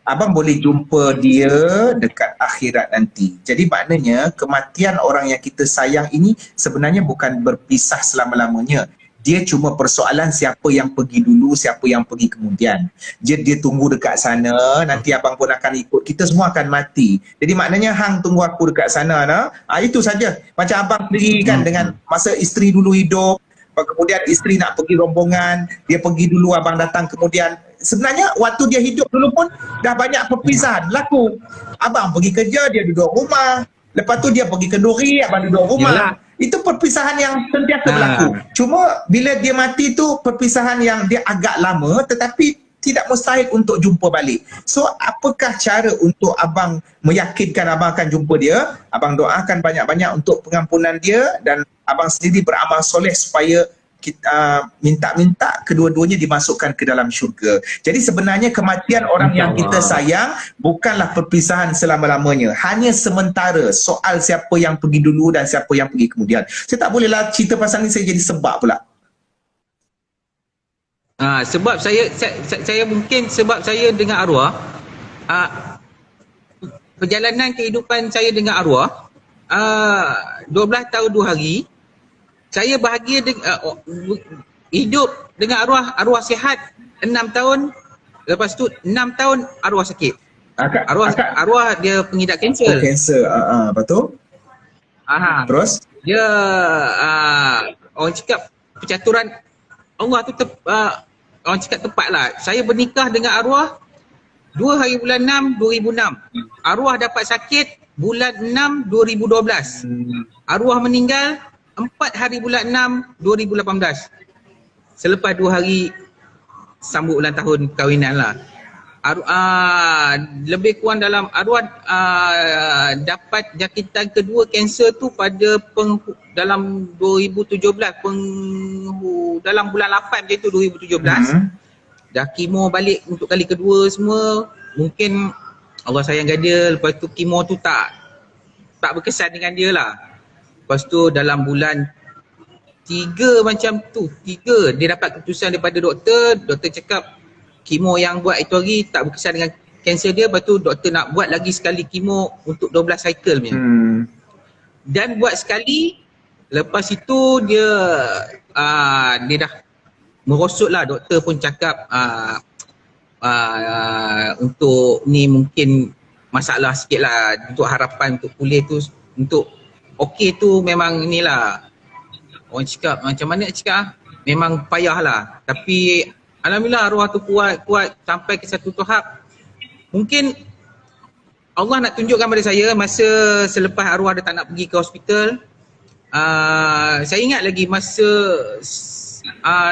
Abang boleh jumpa dia dekat akhirat nanti. Jadi maknanya kematian orang yang kita sayang ini sebenarnya bukan berpisah selama-lamanya. Dia cuma persoalan siapa yang pergi dulu, siapa yang pergi kemudian. Dia tunggu dekat sana, nanti abang pun akan ikut. Kita semua akan mati. Jadi maknanya hang tunggu aku dekat sana nah. Itu saja. Macam abang sendiri kan dengan masa isteri dulu hidup, kemudian isteri nak pergi rombongan, dia pergi dulu, abang datang kemudian. Sebenarnya waktu dia hidup dulu pun dah banyak perpisahan berlaku. Abang pergi kerja, dia duduk rumah. Lepas tu dia pergi kenduri, abang duduk rumah. Yalah. Itu perpisahan yang sentiasa berlaku. Cuma bila dia mati tu perpisahan yang dia agak lama tetapi tidak mustahil untuk jumpa balik. So apakah cara untuk abang meyakinkan abang akan jumpa dia? Abang doakan banyak-banyak untuk pengampunan dia dan abang sendiri beramal soleh supaya kita minta-minta kedua-duanya dimasukkan ke dalam syurga. Jadi sebenarnya kematian orang yang kita sayang bukanlah perpisahan selama-lamanya. Hanya sementara, soal siapa yang pergi dulu dan siapa yang pergi kemudian. Saya tak bolehlah cerita pasal ni saya jadi sebab pula. Sebab saya mungkin sebab saya dengan arwah, perjalanan kehidupan saya dengan arwah 12 tahun 2 hari, saya bahagia hidup dengan arwah sihat 6 tahun, lepas tu 6 tahun arwah sakit. Arwah dia pengidap kanser. Kanser, betul? Terus? Dia orang cakap percaturan Allah tu orang cakap tepat lah. Saya bernikah dengan arwah 2 hari bulan 6 2006. Arwah dapat sakit bulan 6 2012. Arwah meninggal 4 hari bulan 6 2018. Selepas 2 hari sambut ulang tahun kahwinan lah. Lebih kurang dalam arwah dapat jangkitan kedua kanser tu pada dalam 2017 dalam bulan 8 macam tu 2017. Dah kemo balik untuk kali kedua semua. Mungkin Allah sayangkan dia, lepas tu kemo tu tak berkesan dengan dia lah. Lepas tu dalam bulan 3 macam tu, 3 dia dapat keputusan daripada doktor cakap kemo yang buat itu hari tak berkesan dengan kanser dia. Lepas tu doktor nak buat lagi sekali kemo untuk 12 cycle punya. Dan buat sekali, lepas itu dia dah merosot lah. Doktor pun cakap untuk ni mungkin masalah sikit lah. Untuk harapan untuk pulih tu, untuk okey tu memang inilah. Orang cakap macam mana nak cakap, memang payah lah. Tapi alhamdulillah arwah tu kuat sampai ke satu tahap. Mungkin Allah nak tunjukkan pada saya masa selepas arwah dia tak nak pergi ke hospital. Saya ingat lagi masa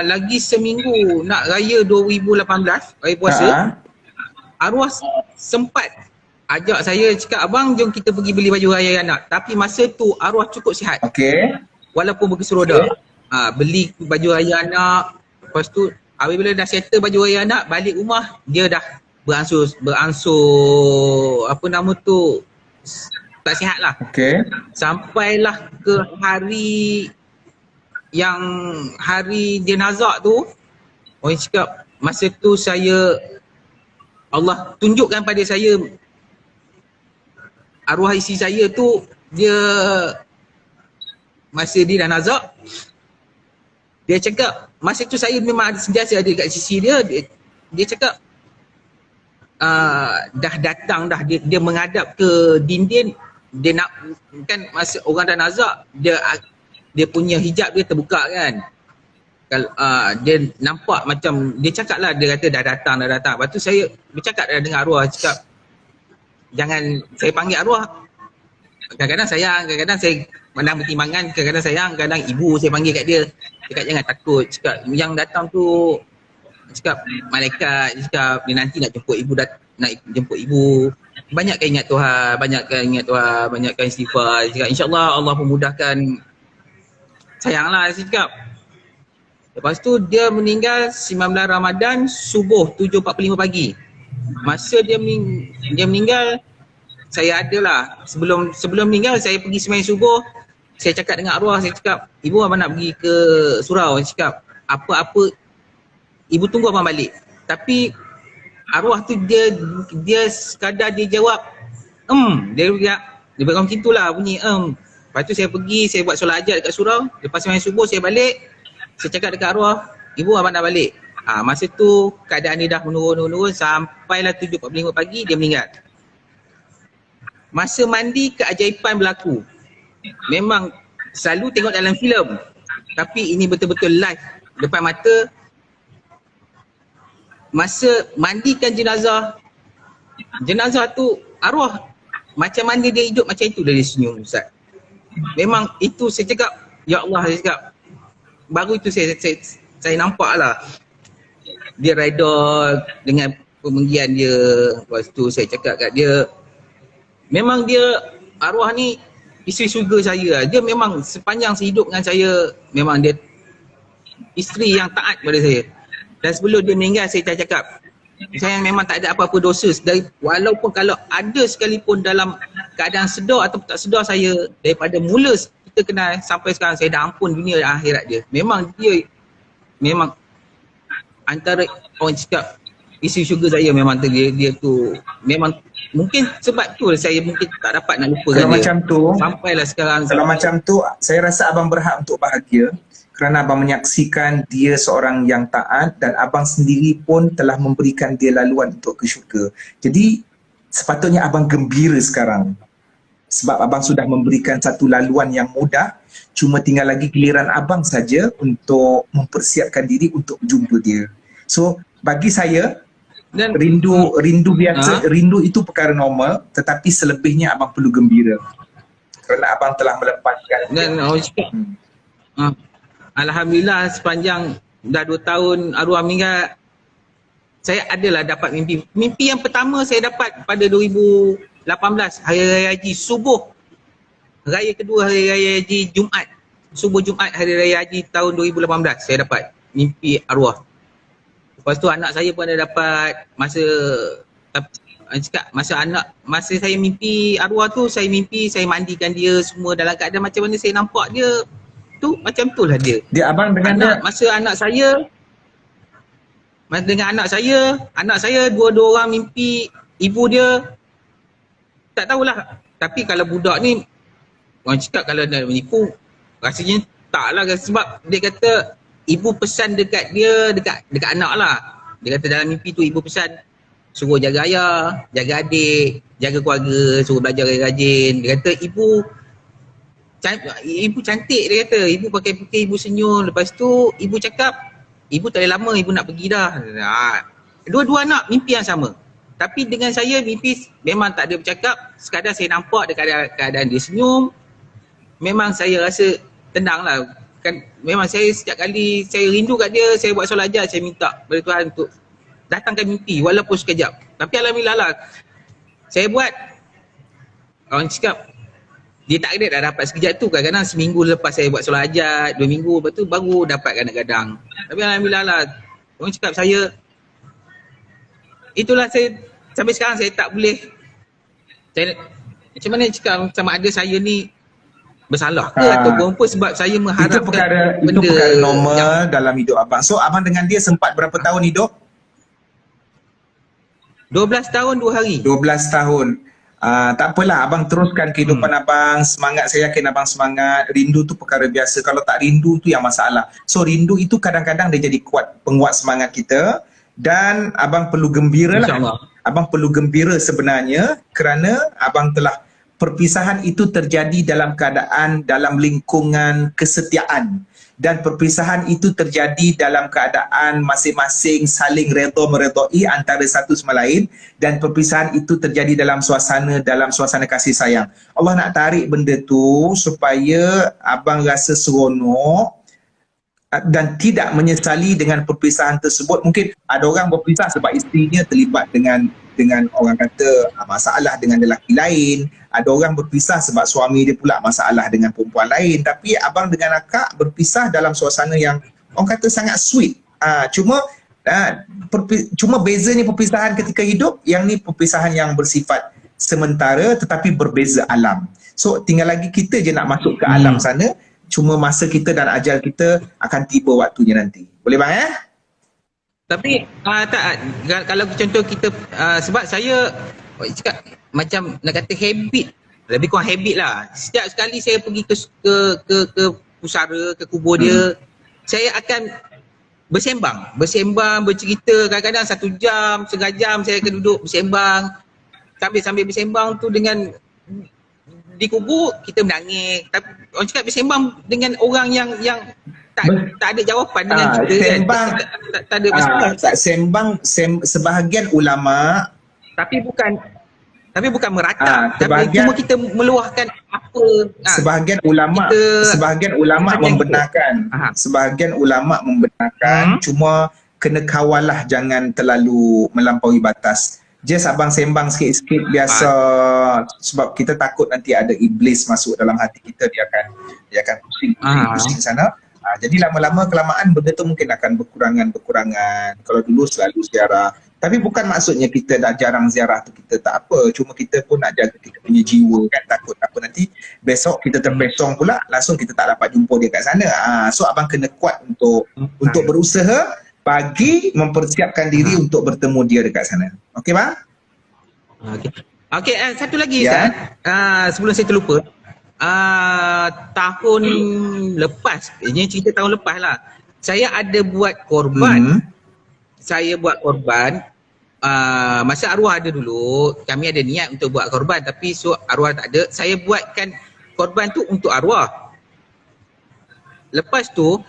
lagi seminggu nak raya 2018, raya puasa, arwah sempat ajak saya cakap, abang jom kita pergi beli baju raya anak. Tapi masa tu arwah cukup sihat. Walaupun berkesu roda. Beli baju raya anak, lepas tu apabila dah settle baju raya anak, balik rumah dia dah beransur apa nama tu, tak sihat lah. Sampailah ke hari jenazah tu, orang cakap masa tu Allah tunjukkan pada saya arwah isteri saya tu, dia masa dia dah nazak, dia cakap masa tu saya memang sentiasa ada dekat sisi dia cakap dah datang dah, dia menghadap ke dinding, dia nak kan masa orang dah nazak, dia punya hijab dia terbuka kan. Kalau dia nampak macam, dia cakap lah, dia kata dah datang. Lepas tu saya bercakap dengan arwah, cakap jangan, saya panggil arwah kadang-kadang sayang, kadang-kadang saya pandang pertimbangan, kadang-kadang sayang, kadang ibu saya panggil kat dia, cakap jangan takut, cakap yang datang tu, cakap malaikat, cakap dia nanti nak jemput ibu, nak jemput ibu, banyakkan ingat Tuhan, banyakkan istighfar, cakap insyaAllah Allah memudahkan. Sayanglah saya cakap. Lepas tu dia meninggal 19 Ramadan subuh 7.45 pagi. Masa dia meninggal, saya adalah sebelum meninggal saya pergi sembahyang subuh. Saya cakap dengan arwah, saya cakap, ibu abang nak pergi ke surau. Saya cakap, apa-apa ibu tunggu abang balik. Tapi arwah tu dia sekadar dia jawab dia berkata macam itulah bunyi Lepas tu saya pergi, saya buat solat hajat dekat surau. Lepas sembahyang subuh saya balik, saya cakap dekat arwah, ibu abang nak balik. Masa tu keadaan dia dah menurun sampailah 7.45 pagi dia meninggal. Masa mandi keajaiban berlaku. Memang selalu tengok dalam filem, tapi ini betul-betul live depan mata. Masa mandikan jenazah tu arwah macam mana dia hidup macam itu dia senyum, Ustaz. Memang itu saya cakap, ya Allah, saya cakap baru itu saya nampak lah dia reda dengan pemergian dia. Lepas tu saya cakap kat dia, memang dia arwah ni isteri syurga saya. Dia memang sepanjang sehidup dengan saya, memang dia isteri yang taat kepada saya. Dan sebelum dia meninggal saya cakap, saya memang tak ada apa-apa dosa. Walaupun kalau ada sekalipun dalam keadaan sedar atau tak sedar saya, daripada mula kita kenal sampai sekarang, saya dah ampun dunia dan akhirat dia. Memang dia memang antara orang cakap isi syurga saya. Memang dia tu memang, mungkin sebab tu saya mungkin tak dapat nak lupakan Kalau dia. macam tu, Sampailah sekarang. Kalau macam tu, saya rasa abang berhak untuk bahagia kerana abang menyaksikan dia seorang yang taat dan abang sendiri pun telah memberikan dia laluan untuk ke syurga. Jadi sepatutnya abang gembira sekarang sebab abang sudah memberikan satu laluan yang mudah, cuma tinggal lagi giliran abang saja untuk mempersiapkan diri untuk jumpa dia. So bagi saya, Dan rindu biasa, rindu itu perkara normal, tetapi selebihnya abang perlu gembira kerana abang telah melepaskan dan orang cakap, alhamdulillah sepanjang dah 2 tahun arwah meninggal, saya adalah dapat mimpi. Mimpi yang pertama saya dapat pada 2018, Hari Raya Haji subuh. Raya kedua Hari Raya Haji Jumaat. Subuh Jumaat Hari Raya Haji tahun 2018 saya dapat mimpi arwah. Lepas tu anak saya pun ada dapat. Masa saya mimpi arwah tu, saya mimpi saya mandikan dia semua dalam keadaan macam mana saya nampak dia tu, macam tu lah dia. Dia abang dengan Anak saya dua-dua orang mimpi ibu dia, tak tahulah. Tapi kalau budak ni, orang cakap kalau nak menipu, rasanya tak lah. Sebab dia kata ibu pesan dekat dia, dekat anak lah. Dia kata dalam mimpi tu ibu pesan suruh jaga ayah, jaga adik, jaga keluarga, suruh belajar rajin. Dia kata ibu cantik, dia kata. Ibu pakai putih, ibu senyum. Lepas tu ibu cakap, ibu tak ada lama, ibu nak pergi dah. Dua-dua anak mimpi yang sama. Tapi dengan saya mimpi memang tak ada bercakap. Sekadar saya nampak dekat keadaan dia senyum. Memang saya rasa tenang lah. Kan, memang saya setiap kali saya rindu kat dia, saya buat solat hajat, saya minta kepada Tuhan untuk datangkan mimpi walaupun sekejap. Tapi alhamdulillah lah, saya buat, orang cakap dia tak ada dah dapat sekejap tu. Kadang-kadang seminggu lepas saya buat solat hajat, 2 minggu lepas tu baru dapat kadang-kadang. Tapi alhamdulillah lah, orang cakap saya, itulah saya sampai sekarang saya tak boleh, macam mana cakap, sama ada saya ni bersalah ke ataupun pun sebab saya mengharapkan itu perkara normal dalam hidup abang. So abang dengan dia sempat berapa tahun hidup? 12 tahun 2 hari. 12 tahun. Tak apalah, abang teruskan kehidupan abang. Semangat, saya yakin abang semangat. Rindu tu perkara biasa. Kalau tak rindu tu yang masalah. So rindu itu kadang-kadang dia jadi penguat semangat kita. Dan abang perlu gembira lah. Abang perlu gembira sebenarnya kerana abang telah, perpisahan itu terjadi dalam keadaan, dalam lingkungan kesetiaan. Dan perpisahan itu terjadi dalam keadaan masing-masing saling redha-meredai antara satu sama lain. Dan perpisahan itu terjadi dalam suasana kasih sayang. Allah nak tarik benda tu supaya abang rasa seronok dan tidak menyesali dengan perpisahan tersebut. Mungkin ada orang berpisah sebab isterinya terlibat dengan orang kata masalah dengan lelaki lain. Ada orang berpisah sebab suami dia pula masalah dengan perempuan lain. Tapi abang dengan akak berpisah dalam suasana yang orang kata sangat sweet. Cuma bezanya perpisahan ketika hidup, yang ni perpisahan yang bersifat sementara tetapi berbeza alam. So tinggal lagi kita je nak masuk ke alam sana. Cuma masa kita dan ajal kita akan tiba waktunya nanti. Boleh bang ya? Tapi kalau contoh kita, sebab saya cakap macam nak kata habit, lebih kurang habit lah. Setiap sekali saya pergi ke pusara, ke kubur dia, saya akan bersembang, bercerita, kadang-kadang 1 jam, setengah jam saya akan duduk bersembang. Sambil bersembang tu dengan di kubur kita menangis. Tapi orang cakap bersembang dengan orang yang tak ada jawapan dengan kita sembang, kan. Tak ada masalah. Sebahagian ulama Tapi bukan meratap. Tapi sebahagian- cuma kita meluahkan apa. sebahagian ulama membenarkan. Sebahagian ulama membenarkan, cuma kena kawalah, jangan terlalu melampaui batas. Just abang sembang sikit-sikit biasa, sebab kita takut nanti ada iblis masuk dalam hati kita, dia akan pusing sana. Jadi lama-lama kelamaan benda tu mungkin akan berkurangan. Kalau dulu selalu ziarah. Tapi bukan maksudnya kita dah jarang ziarah tu kita tak apa. Cuma kita pun nak jaga kita punya jiwa kan. Takut apa nanti besok kita terpesong pula, langsung kita tak dapat jumpa dia kat sana. So abang kena kuat untuk berusaha bagi mempersiapkan diri untuk bertemu dia dekat sana. Okey bang? Okey, satu lagi Ustaz. Sebelum saya terlupa. Tahun lepas, ini cerita tahun lepas lah. Saya ada buat korban. Masa arwah ada dulu, kami ada niat untuk buat korban, tapi arwah tak ada. Saya buatkan korban tu untuk arwah. Lepas tu,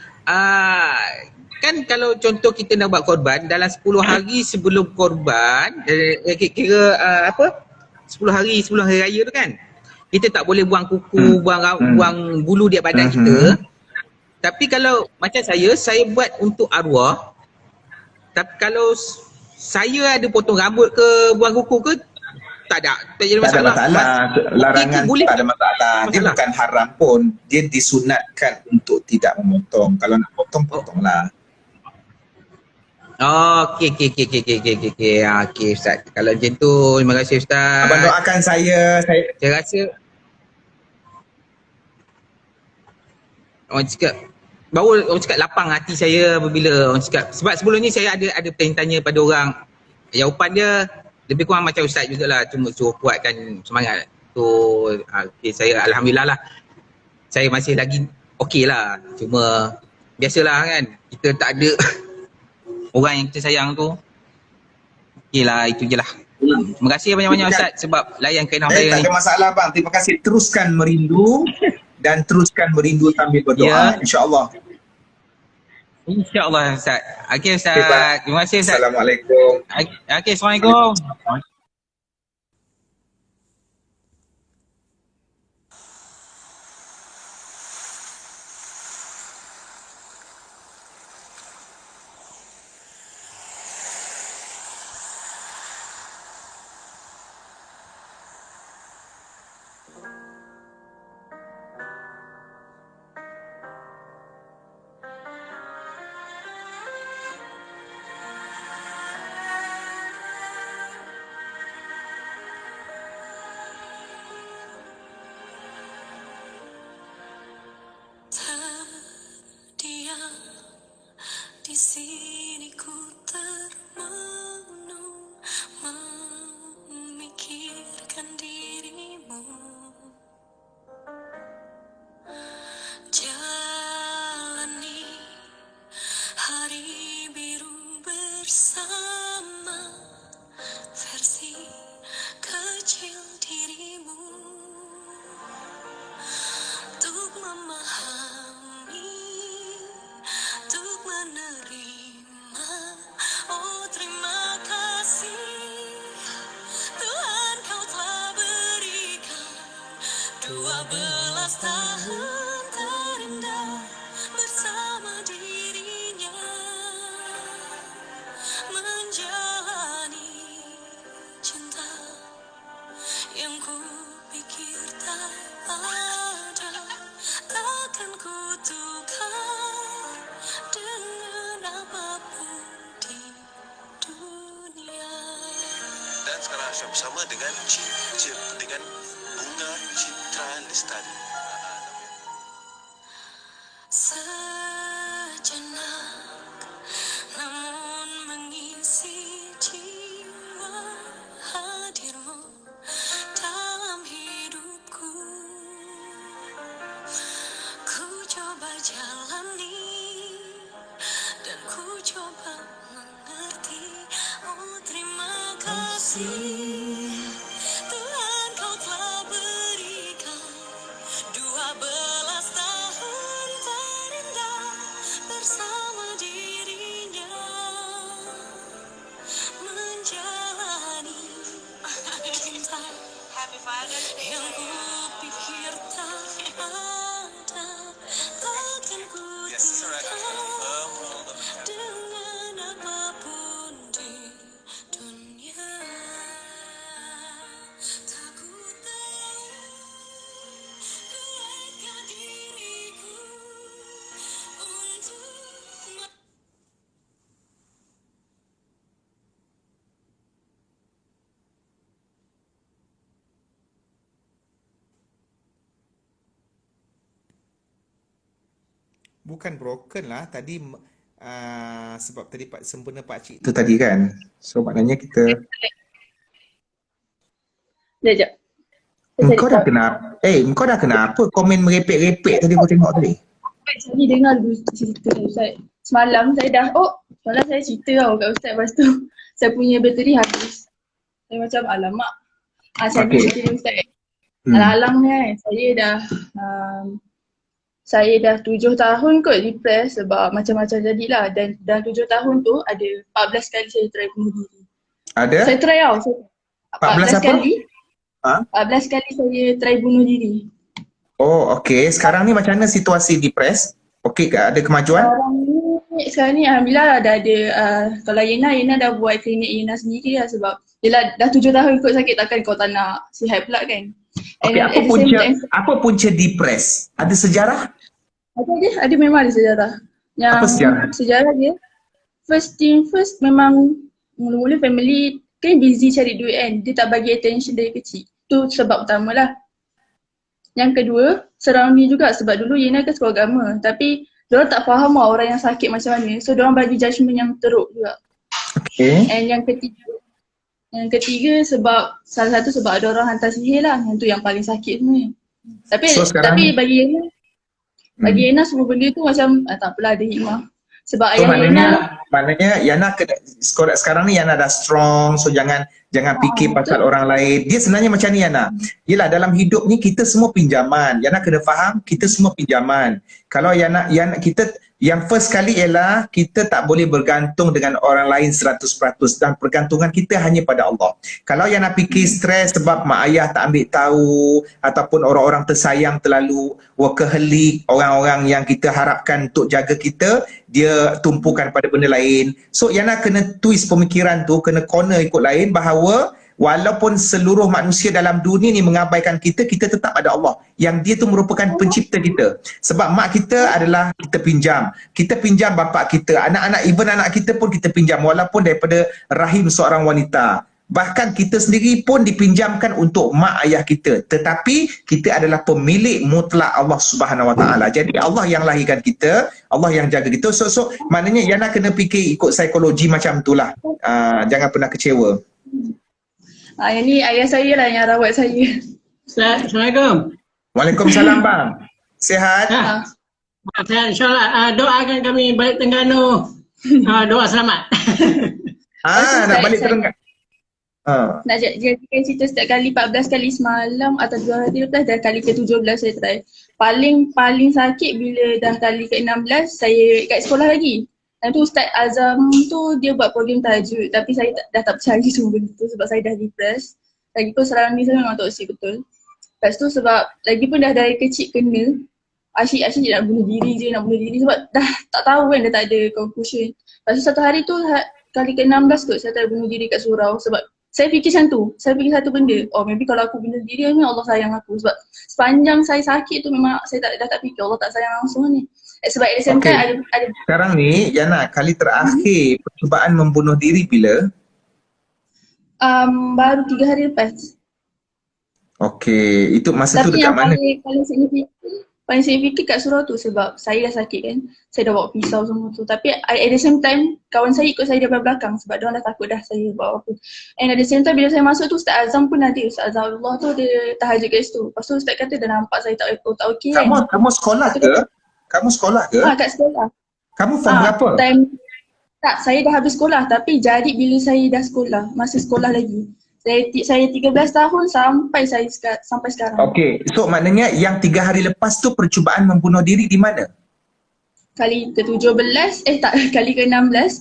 kan kalau contoh kita nak buat korban, dalam 10 hari sebelum korban, kira 10 hari sebelum hari raya tu kan, kita tak boleh buang kuku, buang bulu di badan kita. Tapi kalau macam saya buat untuk arwah. Tapi kalau saya ada potong rambut ke, buang kuku ke, tak jadi masalah. Larangan tak ada masalah. Dia bukan haram pun, dia disunatkan untuk tidak memotong. Kalau nak potong, potonglah. Okey Ustaz. Kalau macam tu, terima kasih Ustaz. Abang doakan saya rasa orang cakap lapang hati saya apabila orang cakap, sebab sebelum ni saya ada tanya pada orang, jawapan dia lebih kurang macam Ustaz jugalah, cuma suruh kuatkan semangat tu. Okay, saya alhamdulillah lah, saya masih lagi okey lah. Cuma biasalah kan, kita tak ada orang yang kita sayang tu. Okey lah, itu je lah. Terima kasih banyak-banyak Ustaz sebab layan kaedah saya tak ni. ada masalah bang, terima kasih. Teruskan merindu dan teruskan merindu sambil berdoa, insyaAllah. InsyaAllah Ustaz. Okey Ustaz. Terima kasih Ustaz. Assalamualaikum. Okey, Assalamualaikum. Terdiam di sini ku termenung memikirkan dirimu. Jalani hari biru bersama versi kecil dirimu. Untuk memahami, untuk menerima. Oh terima kasih Tuhan, kau telah berikan 12 tahun terindah bersama dirinya, menjalani cinta yang ku pikir tak ada, takkan ku tukar dengan apapun di dunia. Dan sekarang Aisyah bersama dengan dengan Bunga Citra Lestari. Sejenak namun mengisi jiwa, hadirmu dalam hidupku. Ku coba jalani coba mengerti. Oh terima kasih Tuhan kau telah berikan 12 tahun terindah bersama dirinya, menjalani cinta yang kupikir tak ada, takkan ku tukar dengan apapun di dunia. Tak ku tahu kuatkah diriku untuk Bukan broken lah tadi, sebab tadi sempena Pak Cik Itu tadi kan. So maknanya kita Sekejap. engkau dah kenapa komen merepek-repek tadi kau tengok tadi? Saya dengar dulu cerita Ustaz. Semalam saya cerita tau kat Ustaz, lepas tu saya punya bateri habis. Saya macam alamak. Saya Okay. cerita Ustaz. Alang-alang kan, saya dah 7 tahun kot depress sebab macam-macam jadilah, dan dalam 7 tahun tu ada 14 kali saya try bunuh diri. Ada? Saya try tau. 14 apa? kali. Ha? 14 kali saya try bunuh diri. Oh, okey. Sekarang ni macam mana situasi depres? Okey ke? Ada kemajuan? Sekarang ni Alhamdulillah dah ada, kalau Yena dah buat klinik Yena sendiri lah, sebab yelah dah 7 tahun ikut sakit, takkan kau tak nak sihat pula kan. Okey, apa punca depres? Ada sejarah? Ada memang ada sejarah. Apa sejarah? Sejarah dia, first memang mula-mula family kan busy cari duit kan, dia tak bagi attention dari kecil. Tu sebab utama lah. Yang kedua, surrounding juga, sebab dulu Yena kan sekolah agama, tapi diorang tak faham lah orang yang sakit macam mana, so diorang bagi judgement yang teruk juga. Okay. And yang ketiga sebab salah satu sebab ada orang hantar sihir lah, yang tu yang paling sakit sebenarnya. Tapi bagi Yena semua benda tu macam tak apalah, ada hikmah. Sebab maknanya Yana sekarang ni Yana dah strong, so jangan fikir pasal orang lain. Dia sebenarnya macam ni Yana. Yelah, dalam hidup ni kita semua pinjaman. Yana kena faham kita semua pinjaman. Kalau Yana kita yang first kali ialah kita tak boleh bergantung dengan orang lain 100%, dan pergantungan kita hanya pada Allah. Kalau Yana fikir stres sebab mak ayah tak ambil tahu, ataupun orang-orang tersayang terlalu workaholic, orang-orang yang kita harapkan untuk jaga kita, dia tumpukan pada benda lain. So Yana kena twist pemikiran tu, kena corner ikut lain, bahawa walaupun seluruh manusia dalam dunia ni mengabaikan kita, kita tetap ada Allah yang dia tu merupakan pencipta kita. Sebab mak kita adalah kita pinjam bapak kita, even anak kita pun kita pinjam, walaupun daripada rahim seorang wanita. Bahkan kita sendiri pun dipinjamkan untuk mak ayah kita, tetapi kita adalah pemilik mutlak Allah Subhanahu Wa Taala. Jadi Allah yang lahirkan kita, Allah yang jaga kita. So maknanya Yana kena fikir ikut psikologi macam itulah. Jangan pernah kecewa. Yang ni ayah saya lah yang rawat saya. Assalamualaikum. Waalaikumsalam bang. Sihat? Sihat insyaAllah. Doakan kami balik Terengganu. Doa selamat. Nak balik Terengganu. Nak jadikan cerita setiap kali 14 kali semalam atau 2 hari lepas, dah kali ke-17 saya try. Paling sakit bila dah kali ke-16 saya kat sekolah lagi. Dan tu Ustaz Azam tu dia buat program tajuk, tapi saya dah tak percaya semua benda tu sebab saya dah depressed. Lagipun surrounding saya memang toxic betul. Lepas tu sebab lagipun dah dari kecil kena, asyik nak bunuh diri sebab dah tak tahu kan, dah tak ada conclusion. Lepas tu satu hari tu kali ke-16 kot saya bunuh diri kat surau, sebab saya fikir macam tu, saya fikir satu benda, maybe kalau aku bunuh diri ni Allah sayang aku, sebab sepanjang saya sakit tu memang saya dah tak fikir Allah tak sayang langsung ni. Sebab at the same time ada sekarang ni Yana, kali terakhir percubaan membunuh diri bila? Baru 3 hari lepas. Okey, itu masa tu dekat mana? Tapi yang paling signifikan kat surau tu sebab saya dah sakit kan, saya dah bawa pisau semua tu. Tapi at the same time kawan saya ikut saya daripada belakang sebab diorang dah takut dah saya bawa apa. And at the same time bila saya masuk tu Ustaz Azam pun ada, Ustaz Azam Allah tu dia tahajud kat situ. Lepas tu Ustaz kata dah nampak saya tak okey kan. Kamu sekolah ke? Kamu sekolah ke? Kat sekolah. Kamu form berapa? Tak, saya dah habis sekolah tapi jadi bila saya dah sekolah, masa sekolah lagi. Saya 13 tahun sampai sekarang. Okey, so maknanya yang 3 hari lepas tu percubaan membunuh diri di mana? Kali ke-17, kali ke-16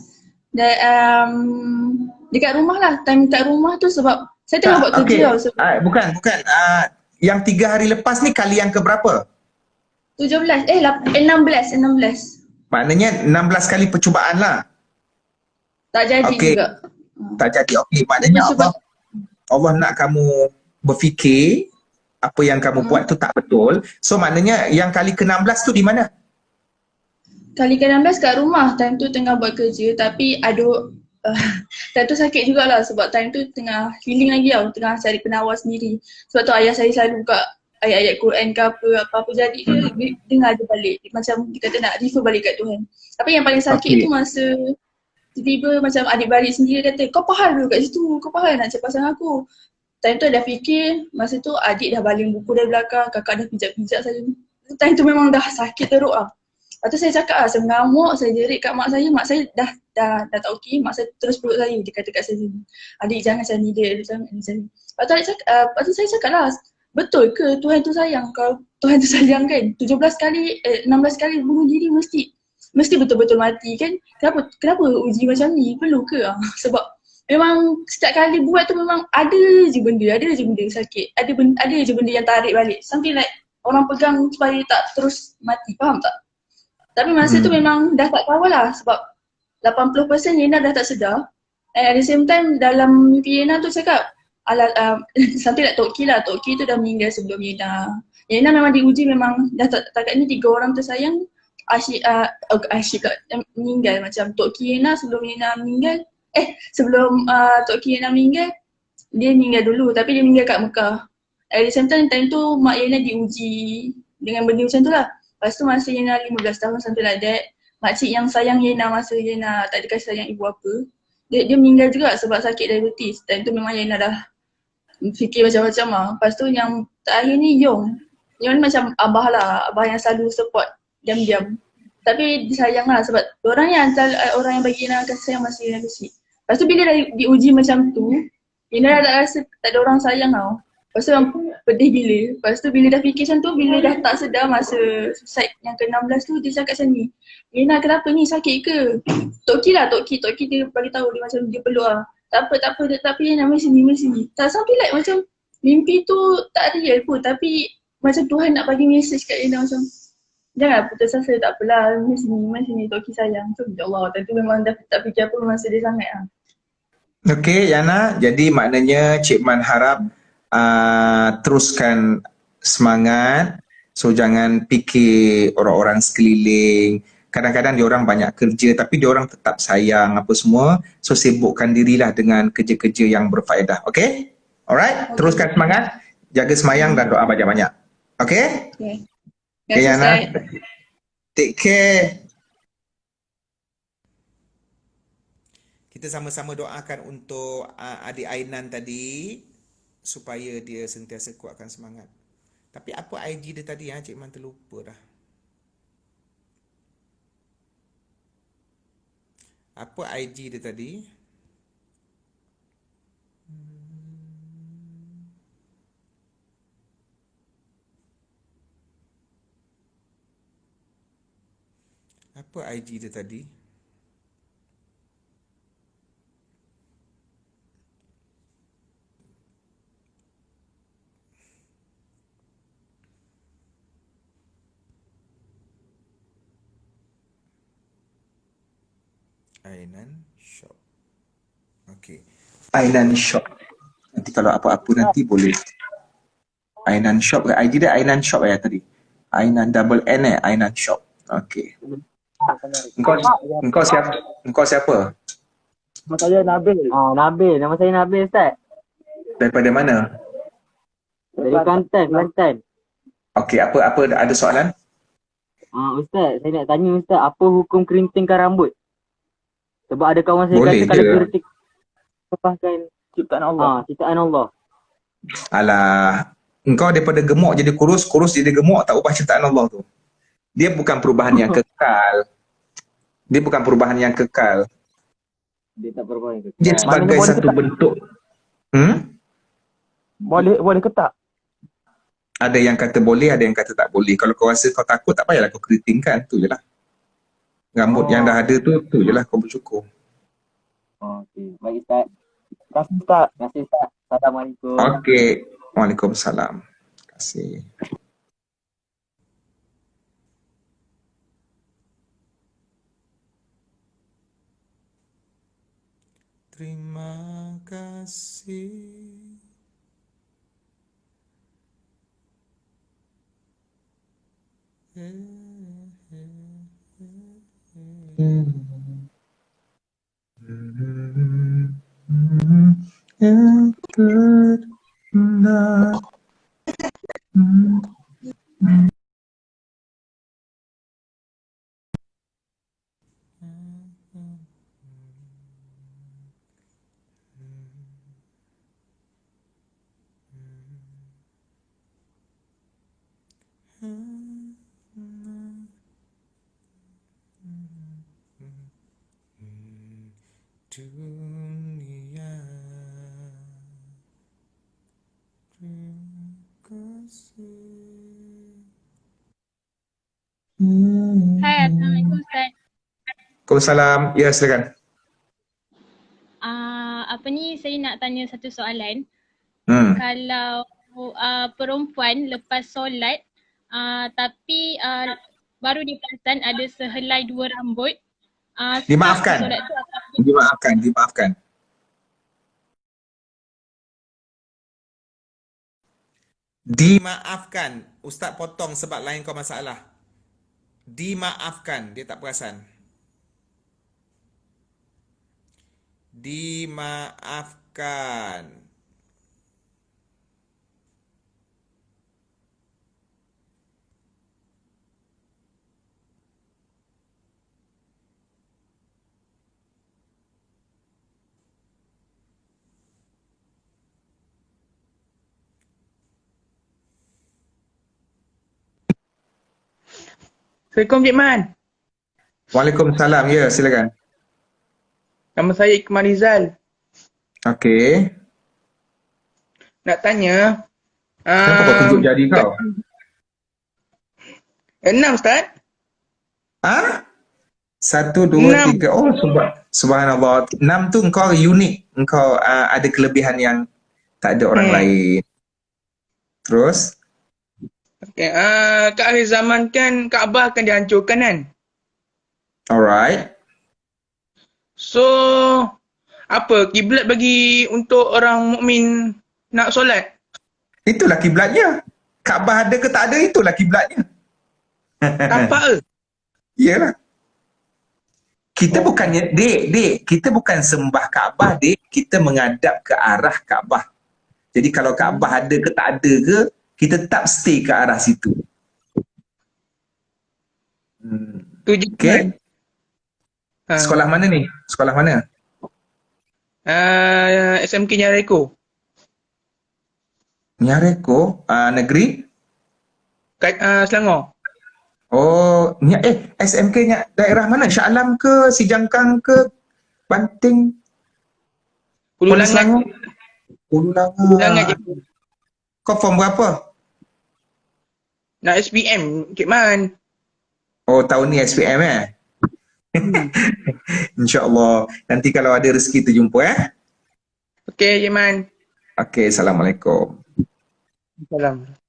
dan dekat rumah lah. Time kat rumah tu sebab saya tengah buat kerja tau. Bukan. Yang 3 hari lepas ni kali yang keberapa? 16. Maknanya 16 kali percubaan lah. Tak jadi juga. Tak jadi. Okey, maknanya Allah nak kamu berfikir apa yang kamu buat tu tak betul. So maknanya yang kali ke-16 tu di mana? Kali ke-16 kat rumah. Time tu tengah buat kerja tapi time tu sakit jugalah sebab time tu tengah healing lagi tau. Tengah cari penawar sendiri. Sebab tu ayah saya selalu buka ayat-ayat Quran ke apa-apa jadi dia dengar je balik. Macam dia kata nak refer balik kat Tuhan. Tapi yang paling sakit tu masa tiba-tiba macam adik-beradik sendiri kata, kau faham dulu kat situ, kau faham nak cakap pasal aku. Time tu dah fikir, masa tu adik dah baling buku dari belakang, kakak dah pijak-pijak saya. Time tu memang dah sakit teruk lah. Lepas tu saya cakap saya mengamuk, saya jerit kat mak saya dah tak okey, mak saya terus peluk saya, dia kata kat saya, adik jangan macam ni dia jangan macam ni. Lepas tu saya cakap lah, betul ke Tuhan tu sayang? Kalau Tuhan tu sayang kan, 16 kali bunuh diri mesti betul-betul mati kan? Kenapa uji macam ni? Perlu ke? Sebab memang setiap kali buat tu memang ada je benda sakit. Ada je benda yang tarik balik. Something like orang pegang supaya tak terus mati, faham tak? Tapi masa tu memang dah tak kawal lah sebab 80% Yena dah tak sedar. And at the same time dalam mimpi Yena tu cakap something like Tok Ki lah. Tok Ki tu dah meninggal sebelum Yena. Yena memang diuji memang dah takat ni 3 orang tersayang Asyik meninggal macam Tok Ki Yena sebelum Yena meninggal sebelum Tok Ki Yena meninggal dia meninggal dulu tapi dia meninggal kat Mekah. At the same time tu mak Yena diuji dengan benda macam tu lah. Lepas tu masa Yena 15 tahun something like that, makcik yang sayang Yena masa Yena tak ada kasih sayang ibu apa, dia meninggal juga sebab sakit diabetes. Time tu memang Yena dah fikir macam-macam lah. Lepas tu yang terakhir ni Yong ni macam abah yang selalu support diam-diam. Tapi disayang lah sebab orang yang orang yang bagi Yena kasih sayang masa Yena kecil. Lepas tu bila dah diuji macam tu, Yena dah tak rasa tak ada orang sayang tau. Lepas tu yang pedih gila. Lepas tu bila dah fikir macam tu, bila dah tak sedar masa suicide yang ke-16 tu, dia cakap macam ni, Yena kenapa ni, sakit ke? Tok Ki dia bagi tahu dia macam dia peluk lah. Tak apa, tapi Yena mari sini. Tak sampai like macam mimpi tu tak real pun tapi macam Tuhan nak bagi message kat Yena macam jangan putus asa, tak apalah, mari sini Tok Ki sayang. So ya Allah, tentu memang dah tak fikir apa memang sedih sangat lah. Okey Yana, jadi maknanya Cik Man harap teruskan semangat. So jangan fikir orang-orang sekeliling. Kadang-kadang diorang banyak kerja tapi diorang tetap sayang apa semua. So sibukkan dirilah dengan kerja-kerja yang berfaedah. Okey? Alright? Teruskan semangat. Jaga semayang dan doa banyak-banyak. Okey? Okay Yana. Take care. Kita sama-sama doakan untuk adik Ainan tadi supaya dia sentiasa kuatkan semangat. Tapi apa IG dia tadi Cik Man terlupa dah. Apa IG dia tadi? Apa IG dia tadi? Ainan Shop. Okey. Ainan Shop. Nanti kalau apa-apa nanti boleh. Ainan Shop ke? IG dia Ainan Shop tadi. Ainan double N Ainan Shop. Okey. Engkau siapa? Nama saya Nabil. Nabil. Nama saya Nabil, Ustaz. Daripada mana? Dari Kelantan. Okey, apa ada soalan? Ustaz, saya nak tanya Ustaz, apa hukum kerintingkan rambut? Sebab ada kawan saya boleh kata kalau kerinting lepaskan ciptaan Allah. Ciptaan Allah. Alah, engkau daripada gemuk jadi kurus jadi gemuk, tak ubah ciptaan Allah tu. Dia bukan perubahan yang kekal. Dia tak berboleh ke Dia tak? sebagai Maknanya boleh satu ke tak? bentuk. Boleh ke tak? Ada yang kata boleh, ada yang kata tak boleh. Kalau kau rasa kau takut, tak payahlah kau keritingkan. Tu je lah. Rambut yang dah ada tu je lah kau bercukur. Okey. Baik Ustaz. Terima kasih Ustaz. Terima kasih Ustaz. Assalamualaikum. Okey. Waalaikumsalam. Terima kasih. Terima kasih. Yang terkenal. Dunia. Terima kasih. Hai, Assalamualaikum Ustaz. Waalaikumsalam. Ya, silakan. Saya nak tanya satu soalan. Kalau perempuan lepas solat tapi baru dia perasan ada sehelai 2 rambut, sah Dimaafkan. solat tu atau Dimaafkan. Dimaafkan. Ustaz potong sebab lain kau masalah. Dimaafkan. Dia tak perasan. Dimaafkan. Assalamualaikum Cik Man. Waalaikumsalam. Ya, silakan. Nama saya Ikmal Rizal. Okey. Nak tanya. Kenapa kau tunjuk jari kau? 6 Ustaz. 1, 2, 3. Oh, subhanallah. 6 tu engkau unik. Engkau ada kelebihan yang tak ada orang lain. Terus? Okay. Ke akhir zaman kan Kaabah akan dihancurkan kan? Alright. So, apa kiblat bagi untuk orang mukmin nak solat? Itulah kiblatnya. Kaabah ada ke tak ada, itulah kiblatnya. Tapak ke? Iyalah. Kita bukannya, Dek, kita bukan sembah Kaabah, Dek. Kita menghadap ke arah Kaabah. Jadi kalau Kaabah ada ke tak ada ke, kita tetap stay ke arah situ. Okay. Sekolah mana ni? Sekolah mana? SMK Nyareko. Nyareko? Negeri? Selangor. Oh, SMK-nya daerah mana? Shah Alam ke? Sijangkang ke? Banting? Hulu Langat. Hulu Langat. je. Kau form berapa? Nak SPM, Cik Man. Oh, tahun ni SPM InsyaAllah. Nanti kalau ada rezeki tu jumpa Okey, Cik Man. Okey, Assalamualaikum. Assalamualaikum.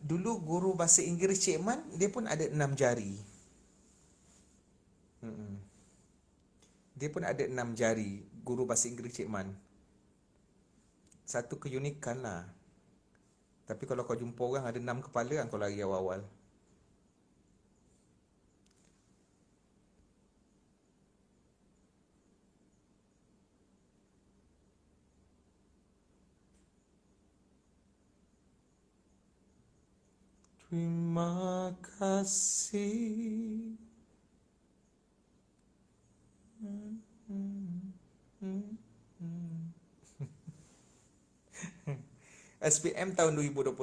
Dulu guru bahasa Inggeris Cik Man, dia pun ada 6 jari. Dia pun ada 6 jari, guru bahasa Inggeris Cik Man. Satu keunikan lah. Tapi kalau kau jumpa orang ada 6 kepala kan, kau lari awal-awal. Terima kasih. SPM tahun 2021.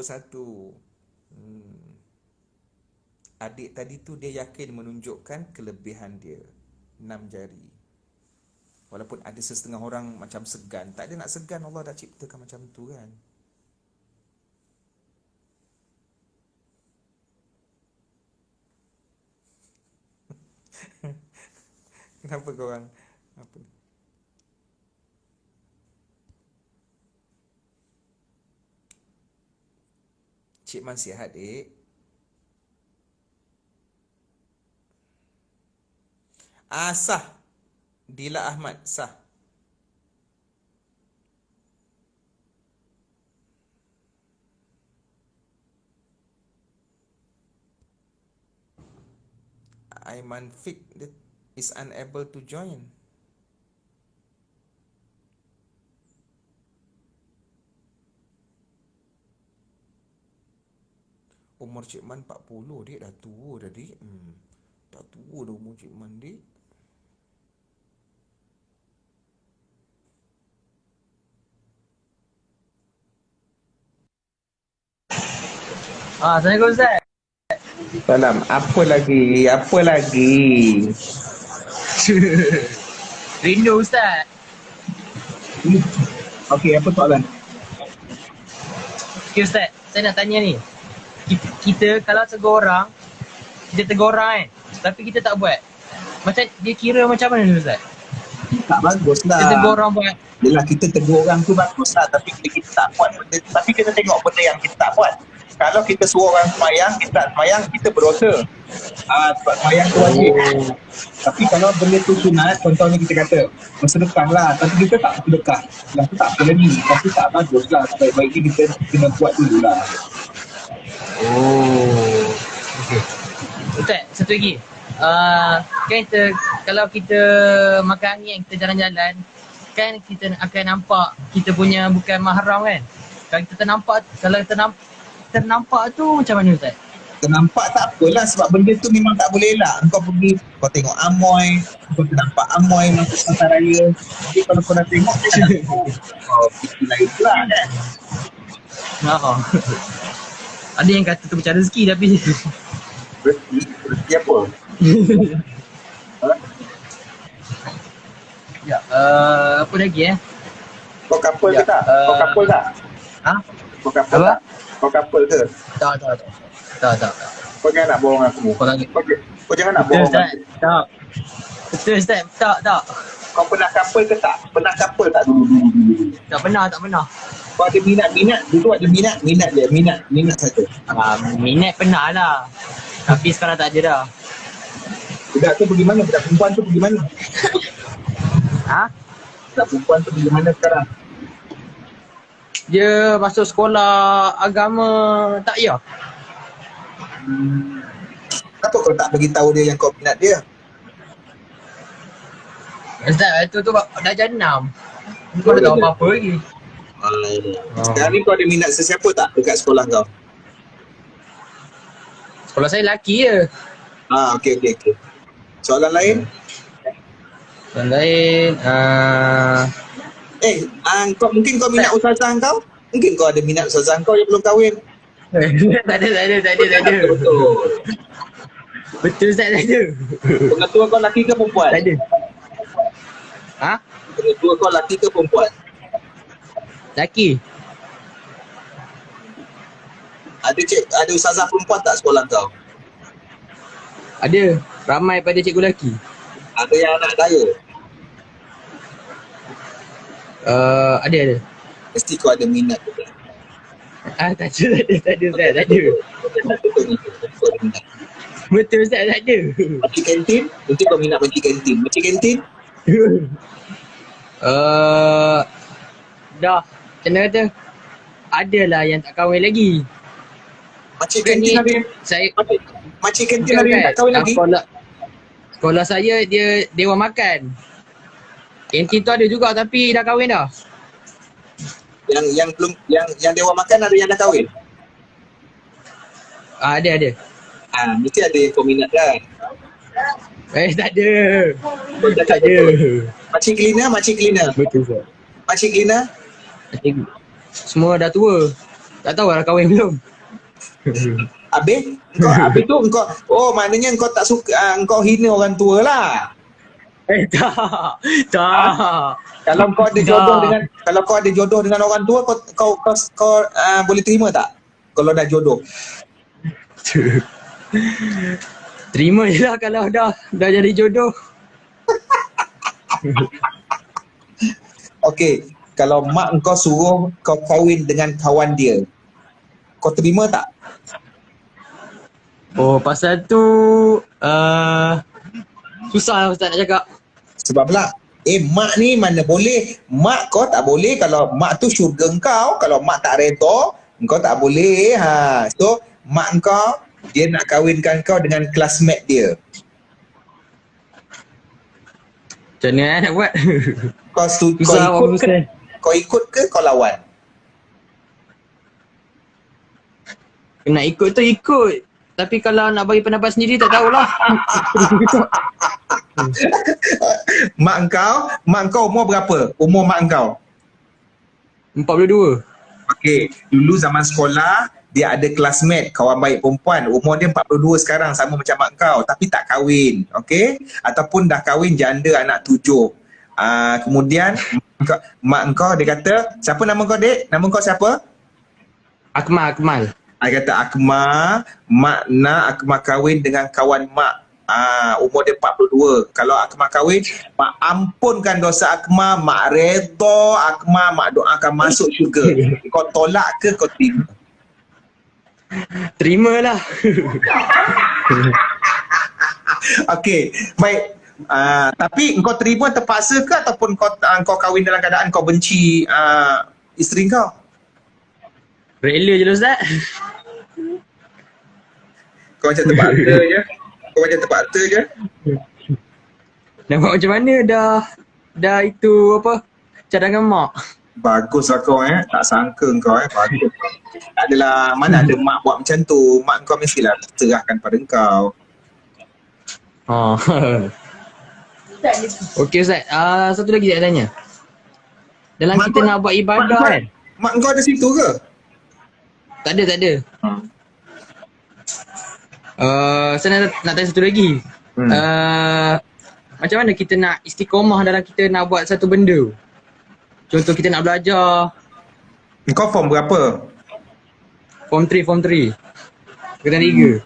Adik tadi tu dia yakin menunjukkan kelebihan dia. 6 jari. Walaupun ada setengah orang macam segan. Tak ada nak segan, Allah dah ciptakan macam tu kan. Kenapa korang apa? Cik Man sihat, dek? Sah. Dila Ahmad, sah. Aiman Fik is unable to join. Umur Cik Man 40, dek. Dah tua dah, dek. Dah tua dah umur Cik Man, dek. Assalamualaikum Ustaz. Salam. Apa lagi? Apa lagi? Rindu Ustaz. Okey, apa soalan? Okay Ustaz, saya nak tanya ni. Kita kalau tegur orang, kita tegur orang tapi kita tak buat. Macam dia kira macam mana ni Ustaz? Tak bagus lah. Kita tegur orang buat. Yelah, kita tegur orang tu bagus lah, tapi kita tak buat benda, tapi kita tengok benda yang kita tak buat. Kalau kita suruh orang semayang, kita tak semayang, kita berdosa. Sebab semayang tu wajib. Tapi kalau benda tu sunat, contohnya kita kata bersedekah lah, tapi kita tak bersedekah. Yang tu tak apa lagi, tapi tak bagus lah. Sebaik-baiknya kita kena buat dulu lah. Okay. Ustaz, satu lagi. Kan kita, kalau kita makan angin, kita jalan-jalan, kan kita akan nampak kita punya bukan mahram kan. Kalau kita ternampak tu macam mana Ustaz? Ternampak tak apalah, sebab benda tu memang tak boleh elak. Kau pergi, kau tengok amoy, kau ternampak amoy masuk pasar raya. Jadi kalau kau dah tengok, kita lain pula kan. Ada yang kata tu macam rezeki tapi Rezeki apa? Ya, apa lagi Kau couple ke tak? Kau couple tak? Kau couple tak? Kau couple ke? Tak. Kau jangan nak bohong aku. Kau jangan nak bohong aku. Tak. Betul Ustaz, tak. Kau pernah couple ke tak? Pernah couple tak dulu? Tak pernah. Kau ada minat, dulu ada minat je, minat saja. Minat pernah lah. Tapi sekarang tak ada dah. Budak tu pergi mana? Budak perempuan tu pergi mana? Budak perempuan tu pergi mana sekarang? Dia masuk sekolah agama tak ya? Kenapa kau tak bagi tahu dia yang kau minat dia? Ustaz, tu dah jam 6. Kau dah tahu apa-apa lagi. Sekarang ni kau ada minat sesiapa tak dekat sekolah kau? Sekolah saya lelaki je. Okey. Soalan lain? Soalan lain, mungkin kau minat ustazah kau? Mungkin kau ada minat ustazah kau yang belum kahwin? Tak ada. Betul Ustaz, tak ada. Pengetua kau lelaki ke perempuan? Tak ada. Pengetua kau lelaki ke perempuan? Lelaki. Ada ustazah perempuan tak sekolah kau? Ada. Ramai pada cikgu lelaki. Ada yang anak kaya? Ada. Mesti kau ada minat juga. Tak ada Ustaz, tak ada. Betul Ustaz, tak ada. Makcik kantin? Nanti kau minat makcik kantin. Makcik kantin? Dah. Macam mana kata? Adalah yang tak kahwin lagi. Makcik kantin ada yang Makcik kantin ada yang tak kahwin lagi? Sekolah saya dia dewan makan. Kantin tu ada juga tapi dah kahwin dah. Yang dewan makan ada yang dah kahwin? Ada. Mesti ada yang kau minat kan? Tak ada. Tak ada. Makcik cleaner? Betul Ustaz. Makcik cleaner? Semua dah tua. Tak tahu dah kahwin belum. Habis tu engkau maknanya engkau tak suka, engkau hina orang tua lah. Tak. Kalau kau ada jodoh dengan orang tua, kau boleh terima tak? Kalau dah jodoh. Terima je lah kalau dah jadi jodoh. Okey, kalau mak engkau suruh kau kahwin dengan kawan dia, kau terima tak? Oh, pasal tu susah Ustaz nak cakap. Sebab pula mak ni mana boleh, mak kau tak boleh. Kalau mak tu syurga engkau, kalau mak tak redha, engkau tak boleh. So mak engkau dia nak kahwinkan kau dengan classmate dia. Macam mana nak buat? Kau ikut ke kau lawan? Nak ikut tu ikut. Tapi kalau nak bagi pendapat sendiri tak tahulah. Mak engkau umur berapa? Umur mak engkau? 42. Okey, dulu zaman sekolah dia ada classmate, kawan baik perempuan, umur dia 42 sekarang, sama macam mak engkau tapi tak kahwin, okey? Ataupun dah kahwin, janda anak 7. Kemudian mak engkau dia kata, siapa nama kau dek? Nama kau siapa? Akmal. Dia kata Akmal, mak nak Akmal kahwin dengan kawan mak. Umur dia 42. Kalau Akmal kahwin, mak ampunkan dosa Akmal, mak redha Akmal, mak doakan masuk syurga. Kau tolak ke kau terima? Terimalah. Okey, baik. Tapi kau terima terpaksa ke ataupun kau kahwin dalam keadaan kau benci isteri kau? Rela je lah Ustaz. Kau macam terpaksa je. Nak buat macam mana dah itu apa? Cadangan mak. Bagus lah kau tak sangka kau bagus. Tak adalah, mana ada mak buat macam tu. Mak kau mestilah serahkan pada kau. Okey Ustaz, satu lagi saya tanya. Dalam kita nak buat ibadah kan? Mak kau ada situ ke? Tak ada. Saya nak tanya satu lagi. Macam mana kita nak istiqomah dalam kita nak buat satu benda? Contoh kita nak belajar. Kau form berapa? Form 3. Kedua 3.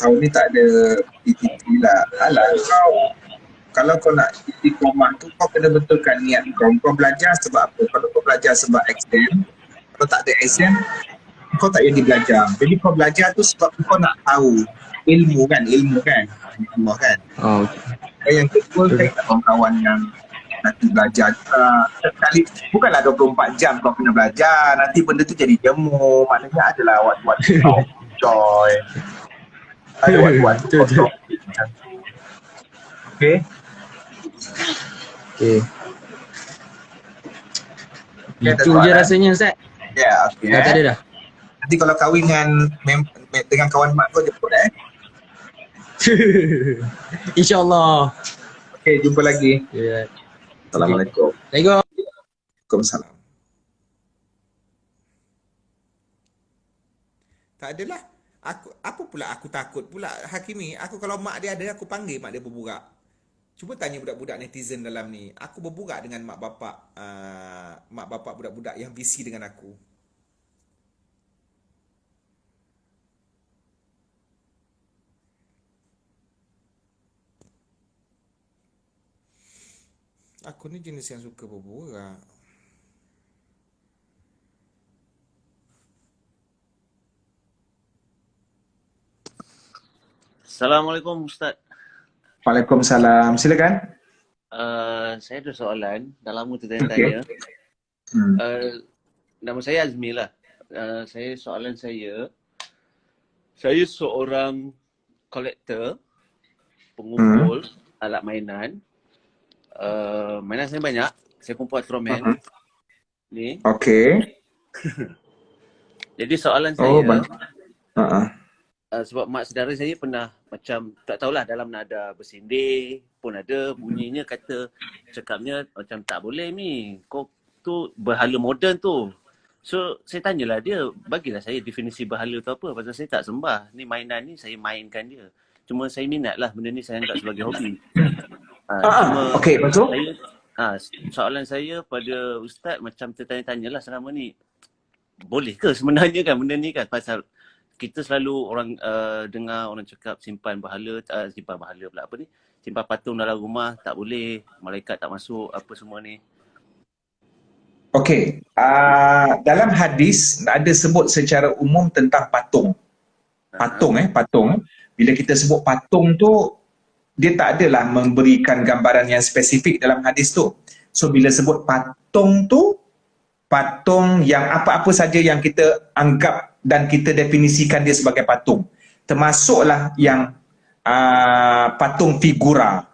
Tahun ni tak ada PTT lah. Alah kalau kau nak istiqomah tu, kau kena betulkan niat kau. Kau belajar sebab apa? Kalau kau belajar sebab exam, kalau tak ada exam, kau tak payah belajar. Jadi kau belajar tu sebab kau nak tahu ilmu kan. Allah kan. Yang kedua, saya tak kawan-kawan yang nanti belajar sekali, bukanlah 24 jam kau kena belajar, nanti benda tu jadi jemu. Maknanya adalah waktu-waktu kau enjoy, ada waktu-waktu kau okay. Itu je rasanya Ustaz. Ya, okey. Tak ada dah. Nanti kalau kahwin dengan kawan mak kau jemput InsyaAllah. Okey, jumpa lagi. Yeah. Assalamualaikum. Waalaikumsalam. Tak adalah. Apa pula aku takut pula Hakimi. Aku kalau mak dia ada, aku panggil mak dia berburak. Cuba tanya budak-budak netizen dalam ni. Aku berburak dengan mak bapak budak-budak yang visi dengan aku. Aku ni jenis yang suka berburak. Assalamualaikum Ustaz. Waalaikumsalam. Silakan. Saya ada soalan. Dah lama tu tanya. Nama saya Azmi lah. Soalan saya seorang kolektor, pengumpul alat mainan. Mainan saya banyak. Saya kumpul Ultraman. Ni. Okey. Jadi soalan saya, sebab mak saudara saya pernah macam, tak tahulah, dalam nada bersindir pun ada, bunyinya cakapnya macam tak boleh ni. Kau tu berhala moden tu. So saya tanyalah dia, bagilah saya definisi berhala tu apa, pasal saya tak sembah. Ni mainan ni saya mainkan dia. Cuma saya minat lah benda ni, saya anggap sebagai hobi. Cuma Okey, betul. soalan saya pada Ustaz macam tertanya-tanya lah selama ni, boleh ke sebenarnya kan benda ni kan, pasal kita selalu orang dengar orang cakap simpan berhala pula apa ni, simpan patung dalam rumah tak boleh, malaikat tak masuk, apa semua ni. Okey, dalam hadis ada sebut secara umum tentang patung. Patung. Bila kita sebut patung tu, dia tak adalah memberikan gambaran yang spesifik dalam hadis tu. So bila sebut patung tu, patung yang apa-apa saja yang kita anggap dan kita definisikan dia sebagai patung. Termasuklah yang patung figura,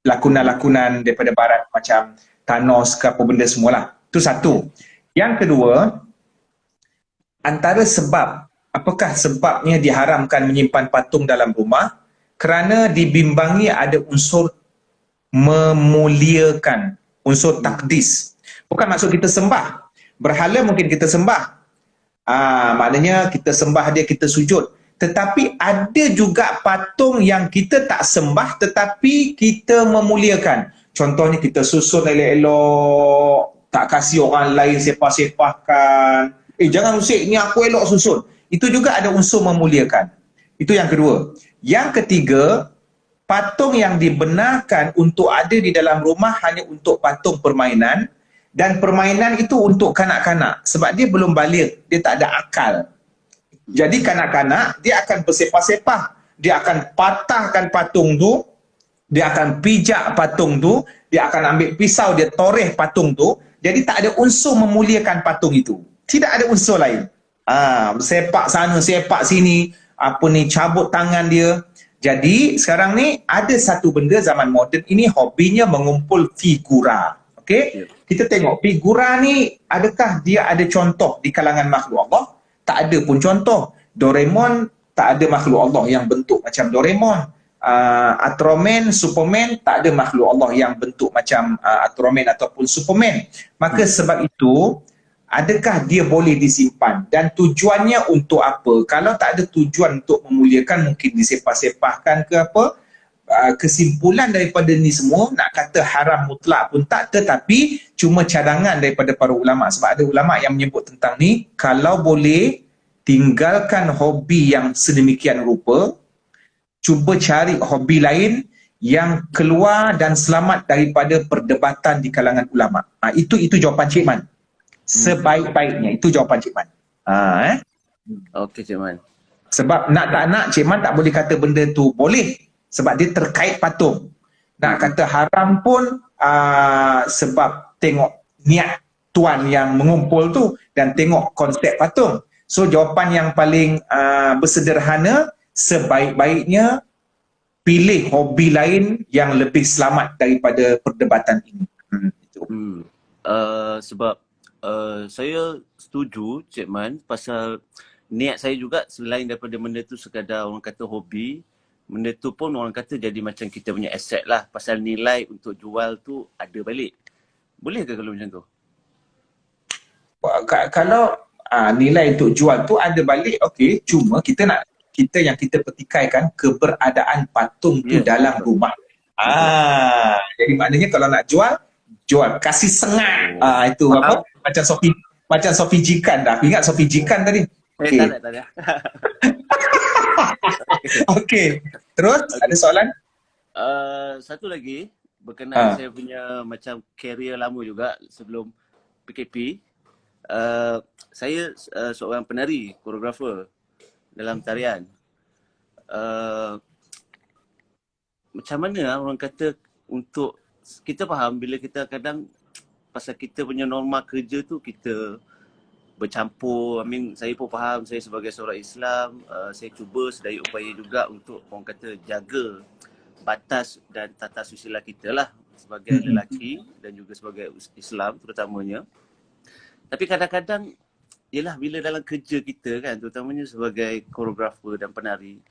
lakonan-lakonan daripada barat macam Thanos ke apa benda semualah. Itu satu. Yang kedua, antara sebab, apakah sebabnya diharamkan menyimpan patung dalam rumah? Kerana dibimbangi ada unsur memuliakan, unsur takdis. Bukan maksud kita sembah. Berhala mungkin kita sembah. Maknanya kita sembah dia, kita sujud. Tetapi ada juga patung yang kita tak sembah tetapi kita memuliakan. Contohnya kita susun elok-elok, tak kasih orang lain sepah-sepahkan. Jangan usik, ni aku elok susun. Itu juga ada unsur memuliakan. Itu yang kedua. Yang ketiga, patung yang dibenarkan untuk ada di dalam rumah hanya untuk patung permainan, dan permainan itu untuk kanak-kanak sebab dia belum balik, dia tak ada akal. Jadi kanak-kanak dia akan bersepah-sepah, dia akan patahkan patung tu, dia akan pijak patung tu, dia akan ambil pisau, dia toreh patung tu. Jadi tak ada unsur memuliakan patung itu. Tidak ada unsur lain. Sepak sana, sepak sini, apa ni, cabut tangan dia. Jadi sekarang ni ada satu benda zaman moden ini hobinya mengumpul figura. Okey? Kita tengok figura ni, adakah dia ada contoh di kalangan makhluk Allah? Tak ada pun contoh. Doraemon tak ada makhluk Allah yang bentuk macam Doraemon. Ultraman, Superman, tak ada makhluk Allah yang bentuk macam Ultraman ataupun Superman. Maka sebab itu, adakah dia boleh disimpan? Dan tujuannya untuk apa? Kalau tak ada tujuan untuk memuliakan, mungkin disepah-sepahkan ke apa. Kesimpulan daripada ni semua, nak kata haram mutlak pun tak, tetapi cuma cadangan daripada para ulama'. Sebab ada ulama' yang menyebut tentang ni, kalau boleh tinggalkan hobi yang sedemikian rupa, cuba cari hobi lain yang keluar dan selamat daripada perdebatan di kalangan ulama'. Itu jawapan Cik Man. Sebaik-baiknya, itu jawapan Cik Man. Okey Cik Man. Sebab nak tak nak, Cik Man tak boleh kata benda tu boleh. Sebab dia terkait patung. Nak kata haram pun sebab tengok niat tuan yang mengumpul tu dan tengok konsep patung. So jawapan yang paling bersederhana, sebaik-baiknya pilih hobi lain yang lebih selamat daripada perdebatan ini. Sebab saya setuju Cik Man, pasal niat saya juga selain daripada benda tu sekadar orang kata hobi, benda tu pun orang kata jadi macam kita punya aset lah, pasal nilai untuk jual tu ada balik. Boleh ke kalau macam tu? Kalau nilai untuk jual tu ada balik, okey. Cuma kita yang kita petikaikan keberadaan patung tu dalam rumah. Jadi maknanya kalau nak jual, kasih sengat. Itu apa? Macam Sofi Jikan dah. Ingat Sofi Jikan tadi? Okay. Tak ada. Okey. Terus ada soalan? Satu lagi berkenaan saya punya macam career lama juga sebelum PKP. Saya seorang penari, koreografer dalam tarian. Macam mana orang kata untuk kita faham bila kita kadang pasal kita punya norma kerja tu kita bercampur. Saya pun faham, saya sebagai seorang Islam, saya cuba sedaya upaya juga untuk orang kata jaga batas dan tata susila kita lah sebagai lelaki dan juga sebagai Islam terutamanya. Tapi kadang-kadang ialah bila dalam kerja kita kan, terutamanya sebagai koreografer dan penari,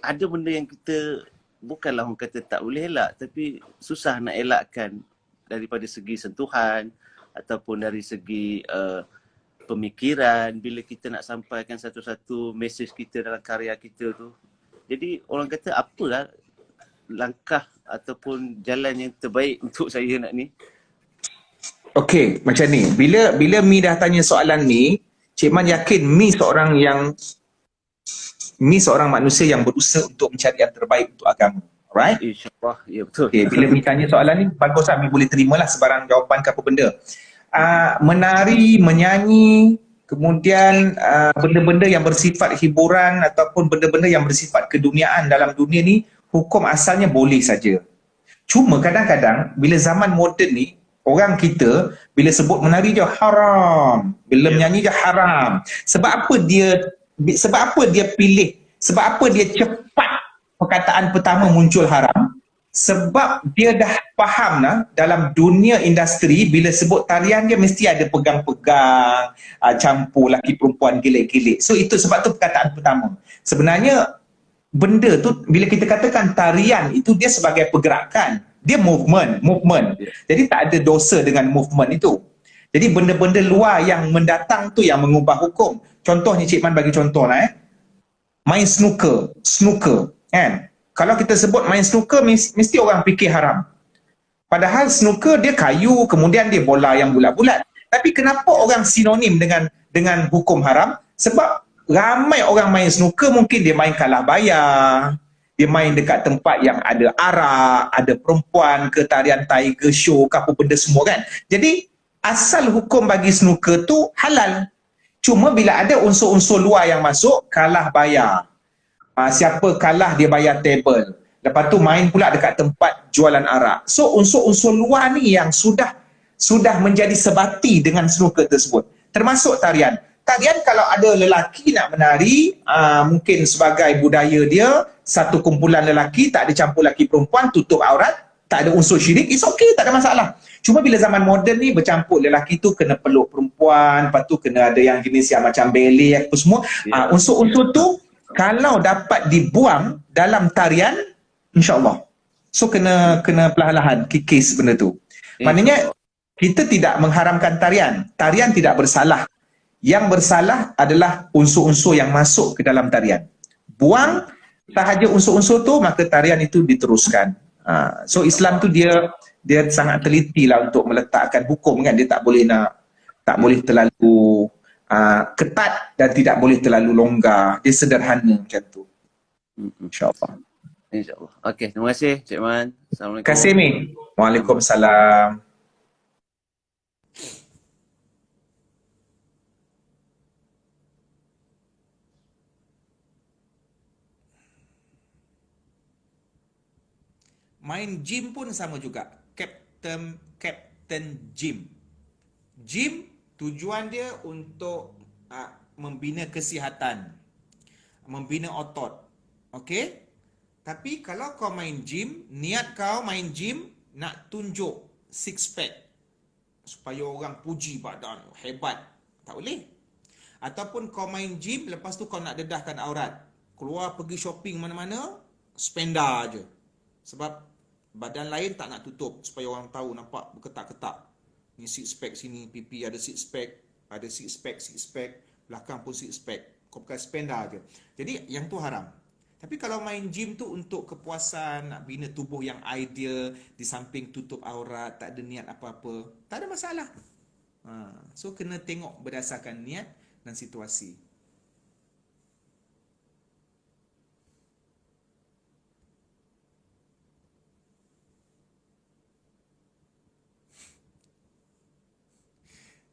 ada benda yang kita bukanlah orang kata tak boleh elak, tapi susah nak elakkan daripada segi sentuhan ataupun dari segi pemikiran bila kita nak sampaikan satu-satu mesej kita dalam karya kita tu. Jadi orang kata apalah langkah ataupun jalan yang terbaik untuk saya nak ni. Okey, macam ni. Bila Mi dah tanya soalan ni, Cik Man yakin Mi seorang manusia yang berusaha untuk mencari yang terbaik untuk agama. Alright? InsyaAllah, ya betul. Okay, bila Mi tanya soalan ni, bagus lah Mi boleh terimalah sebarang jawapan ke apa benda. Menari, menyanyi, kemudian benda-benda yang bersifat hiburan ataupun benda-benda yang bersifat keduniaan dalam dunia ni, hukum asalnya boleh saja. Cuma kadang-kadang bila zaman moden ni, orang kita bila sebut menari je haram, bila menyanyi je haram. Sebab apa dia pilih, sebab apa dia cepat perkataan pertama muncul haram? Sebab dia dah faham lah dalam dunia industri bila sebut tarian dia mesti ada pegang-pegang, campur laki perempuan gilik-gilik. So itu sebab tu perkataan pertama. Sebenarnya benda tu bila kita katakan tarian itu dia sebagai pergerakan, dia movement. Jadi tak ada dosa dengan movement itu. Jadi benda-benda luar yang mendatang tu yang mengubah hukum. Contohnya Cik Man bagi contoh lah main snooker kan. Kalau kita sebut main snooker mesti orang fikir haram. Padahal snooker dia kayu, kemudian dia bola yang bulat-bulat. Tapi kenapa orang sinonim dengan hukum haram? Sebab ramai orang main snooker mungkin dia main kalah bayar. Dia main dekat tempat yang ada arak, ada perempuan ke tarian tiger show ke apa benda semua kan. Jadi asal hukum bagi snooker tu halal. Cuma bila ada unsur-unsur luar yang masuk, kalah bayar. Siapa kalah dia bayar table. Lepas tu main pula dekat tempat jualan arak. So unsur-unsur luar ni yang sudah menjadi sebati dengan snooker tersebut. Termasuk tarian. Tarian kalau ada lelaki nak menari, mungkin sebagai budaya dia, satu kumpulan lelaki, tak ada campur lelaki perempuan, tutup aurat, tak ada unsur syirik, it's okay, tak ada masalah. Cuma bila zaman moden ni bercampur lelaki tu kena peluk perempuan, lepas tu kena ada yang jenis yang macam ballet apa semua. Unsur-unsur tu kalau dapat dibuang dalam tarian, insya-Allah. So kena perlahan-lahan kikis benda tu. Maknanya kita tidak mengharamkan tarian. Tarian tidak bersalah. Yang bersalah adalah unsur-unsur yang masuk ke dalam tarian. Buang sahaja unsur-unsur tu, maka tarian itu diteruskan. So Islam tu dia sangat teliti lah untuk meletakkan hukum kan. Dia tak boleh terlalu ketat dan tidak boleh terlalu longgar. Dia sederhana macam tu. InsyaAllah. InsyaAllah. Okey, terima kasih Cik Man. Assalamualaikum. Terima kasih Mi. Waalaikumsalam. Main gym pun sama juga. Captain Gym. Gym tujuan dia untuk membina kesihatan, membina otot. Okey? Tapi kalau kau main gym, niat kau main gym nak tunjuk six pack supaya orang puji badan hebat, tak boleh. Ataupun kau main gym lepas tu kau nak dedahkan aurat, keluar pergi shopping mana-mana, spenda je. Sebab badan lain tak nak tutup supaya orang tahu nampak berketak-ketak. Ni six pack sini, pipi ada six pack, ada six pack, belakang pun six pack. Kau pakai spenda je. Jadi yang tu haram. Tapi kalau main gym tu untuk kepuasan, nak bina tubuh yang ideal, di samping tutup aurat, tak ada niat apa-apa, tak ada masalah. So kena tengok berdasarkan niat dan situasi.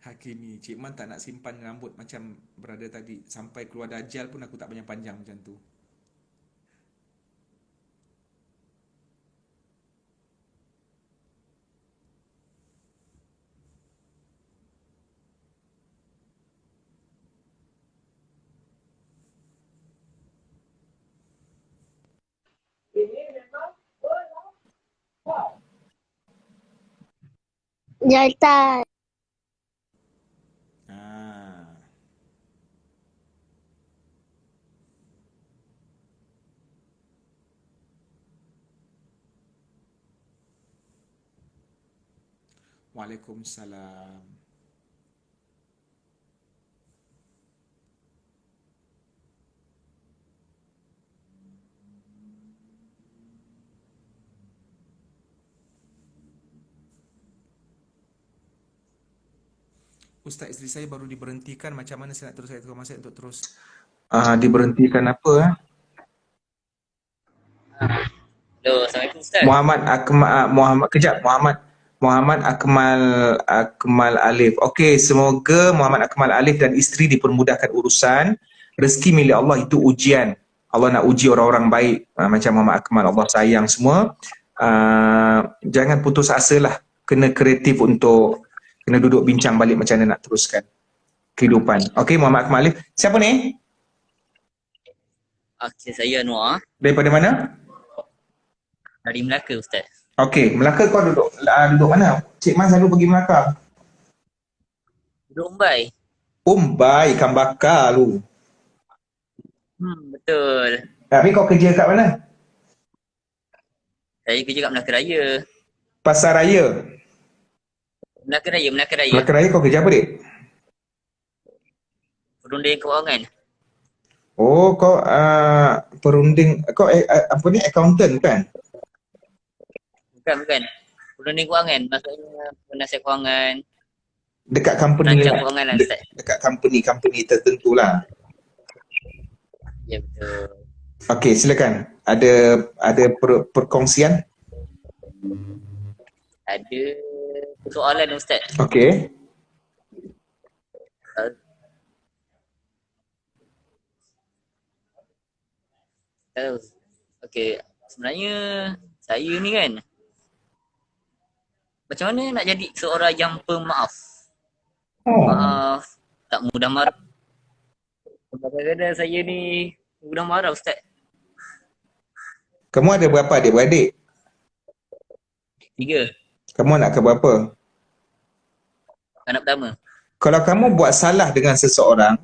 Hakimi, Cik Man tak nak simpan rambut macam berada tadi. Sampai keluar Dajjal pun aku tak panjang-panjang macam tu. Jahitan. Waalaikumsalam. Ustaz, isteri saya baru diberhentikan. Macam mana saya nak terus? Saya tukar masa untuk terus. Diberhentikan apa? Hello, Assalamualaikum Ustaz. Muhammad Akmal Alif. Okey, semoga Muhammad Akmal Alif dan isteri dipermudahkan urusan. Rezeki milik Allah itu ujian. Allah nak uji orang-orang baik. Macam Muhammad Akmal, Allah sayang semua. Jangan putus asa lah. Kena kreatif untuk kena duduk bincang balik macam mana nak teruskan kehidupan. Okey, Muhammad Akmal Alif. Siapa ni? Okey, saya Anwar Daripada mana? dari Melaka Ustaz. Okey, Melaka kau duduk mana? Cik Man selalu pergi Melaka. Duduk Umbai. Umbai, ikan bakar lu. Betul. Tapi kau kerja kat mana? Saya kerja kat Melaka Raya. Pasar Raya. Melaka Raya. Melaka Raya kau kerja apa, Dik? Perunding keuangan. Oh, kau perunding, kau apa ni, accountant kan? Bukan. Perunding keuangan. Maksudnya penasihat keuangan. Dekat company Perancang lah. keuangan lah Ustaz. Dekat company tertentu lah. Ya betul. Okey, silakan. Ada perkongsian? Ada soalan Ustaz. Okey. Okey, sebenarnya saya ni kan macam mana nak jadi seorang yang pemaaf? Maaf, tak mudah marah. Kadang-kadang saya ni mudah marah Ustaz. Kamu ada berapa adik-beradik? 3. Kamu anak ke berapa? Anak pertama. Kalau kamu buat salah dengan seseorang,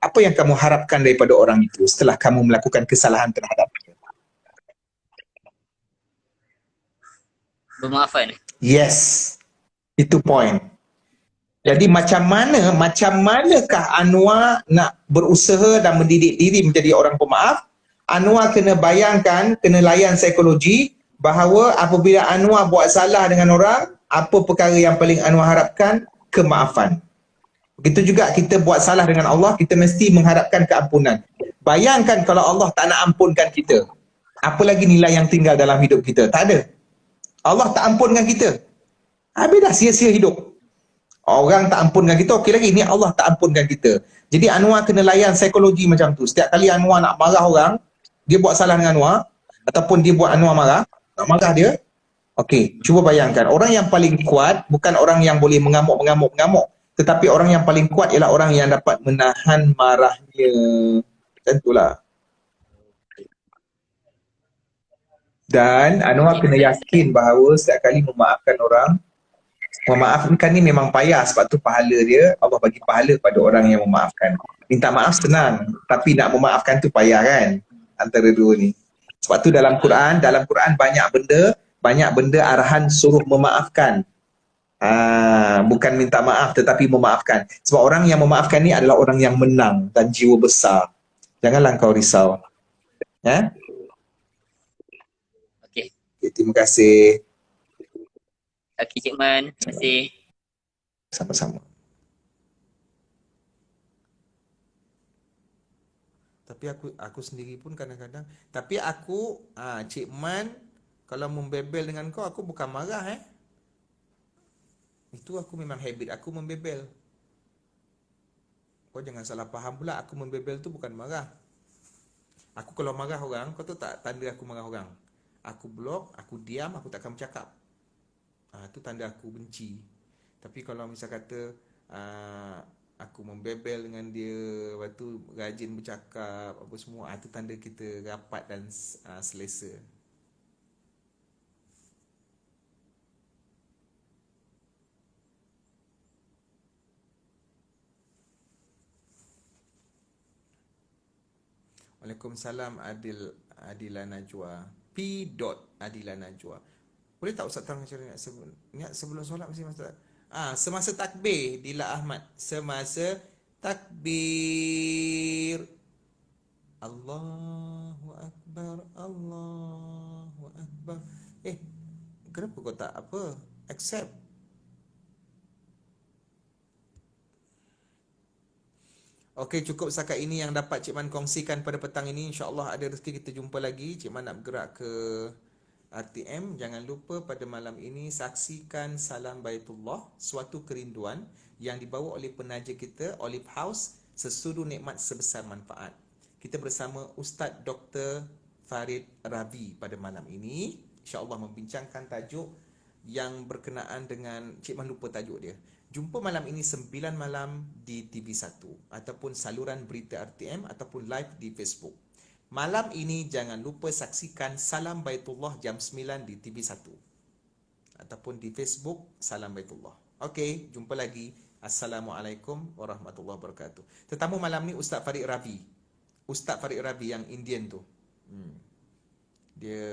apa yang kamu harapkan daripada orang itu setelah kamu melakukan kesalahan terhadap dia? Bermaafan. Yes. Itu point. Jadi macam manakah Anwar nak berusaha dan mendidik diri menjadi orang pemaaf? Anwar kena bayangkan, kena layan psikologi bahawa apabila Anwar buat salah dengan orang, apa perkara yang paling Anwar harapkan? Kemaafan. Begitu juga kita buat salah dengan Allah, kita mesti mengharapkan keampunan. Bayangkan kalau Allah tak nak ampunkan kita, apa lagi nilai yang tinggal dalam hidup kita? Tak ada. Allah tak ampunkan kita, habis dah sia-sia hidup. Orang tak ampunkan kita, okey lagi, ni Allah tak ampunkan kita. Jadi Anwar kena layan psikologi macam tu. Setiap kali Anwar nak marah orang, dia buat salah dengan Anwar, ataupun dia buat Anwar marah, nak marah dia, okey, cuba bayangkan, orang yang paling kuat bukan orang yang boleh mengamuk, tetapi orang yang paling kuat ialah orang yang dapat menahan marahnya. Macam itulah. Dan Anwar kena yakin bahawa setiap kali memaafkan orang, memaafkan ni memang payah, sebab tu pahala dia, Allah bagi pahala pada orang yang memaafkan. Minta maaf senang, tapi nak memaafkan tu payah kan, antara dua ni. Sebab tu dalam Quran banyak benda arahan suruh memaafkan. Bukan minta maaf tetapi memaafkan. Sebab orang yang memaafkan ni adalah orang yang menang dan jiwa besar. Janganlah kau risau. Ya? Okey. Terima kasih. Okey Cik Man, terima kasih. Sama-sama. Tapi aku sendiri pun kadang-kadang, tapi aku Cik Man, kalau membebel dengan kau, aku bukan marah Itu aku memang habit aku membebel. Kau jangan salah faham pula, aku membebel tu bukan marah. Aku kalau marah orang, kau tu tak tanda aku marah orang. Aku blok, aku diam, aku takkan bercakap. Tu tanda aku benci. Tapi kalau misal kata aku membebel dengan dia, lepas tu rajin bercakap apa semua, tu tanda kita rapat dan selesa. Waalaikumsalam Adila Najwa. P. Adila Najwa. Boleh tak Ustaz terang cara niat sebelum solat mesti masa semasa takbir Dila Ahmad. Semasa takbir Allahu Akbar, Allahu Akbar. Kenapa kau tak accept? Okey, cukup setakat ini yang dapat Cik Man kongsikan pada petang ini. InsyaAllah ada rezeki kita jumpa lagi. Cik Man nak bergerak ke RTM. Jangan lupa pada malam ini saksikan Salam Baitullah, suatu kerinduan yang dibawa oleh penaja kita, Olive House, sesudu nikmat sebesar manfaat. Kita bersama Ustaz Dr. Farid Ravi pada malam ini. InsyaAllah membincangkan tajuk yang berkenaan dengan, Cik Man lupa tajuk dia. Jumpa malam ini 9 malam di TV1 ataupun saluran berita RTM ataupun live di Facebook. Malam ini jangan lupa saksikan Salam Baitullah jam 9 di TV1 ataupun di Facebook Salam Baitullah. Okey, jumpa lagi. Assalamualaikum warahmatullahi wabarakatuh. Tetamu malam ni Ustaz Farid Ravi. Ustaz Farid Ravi yang Indian tu. Dia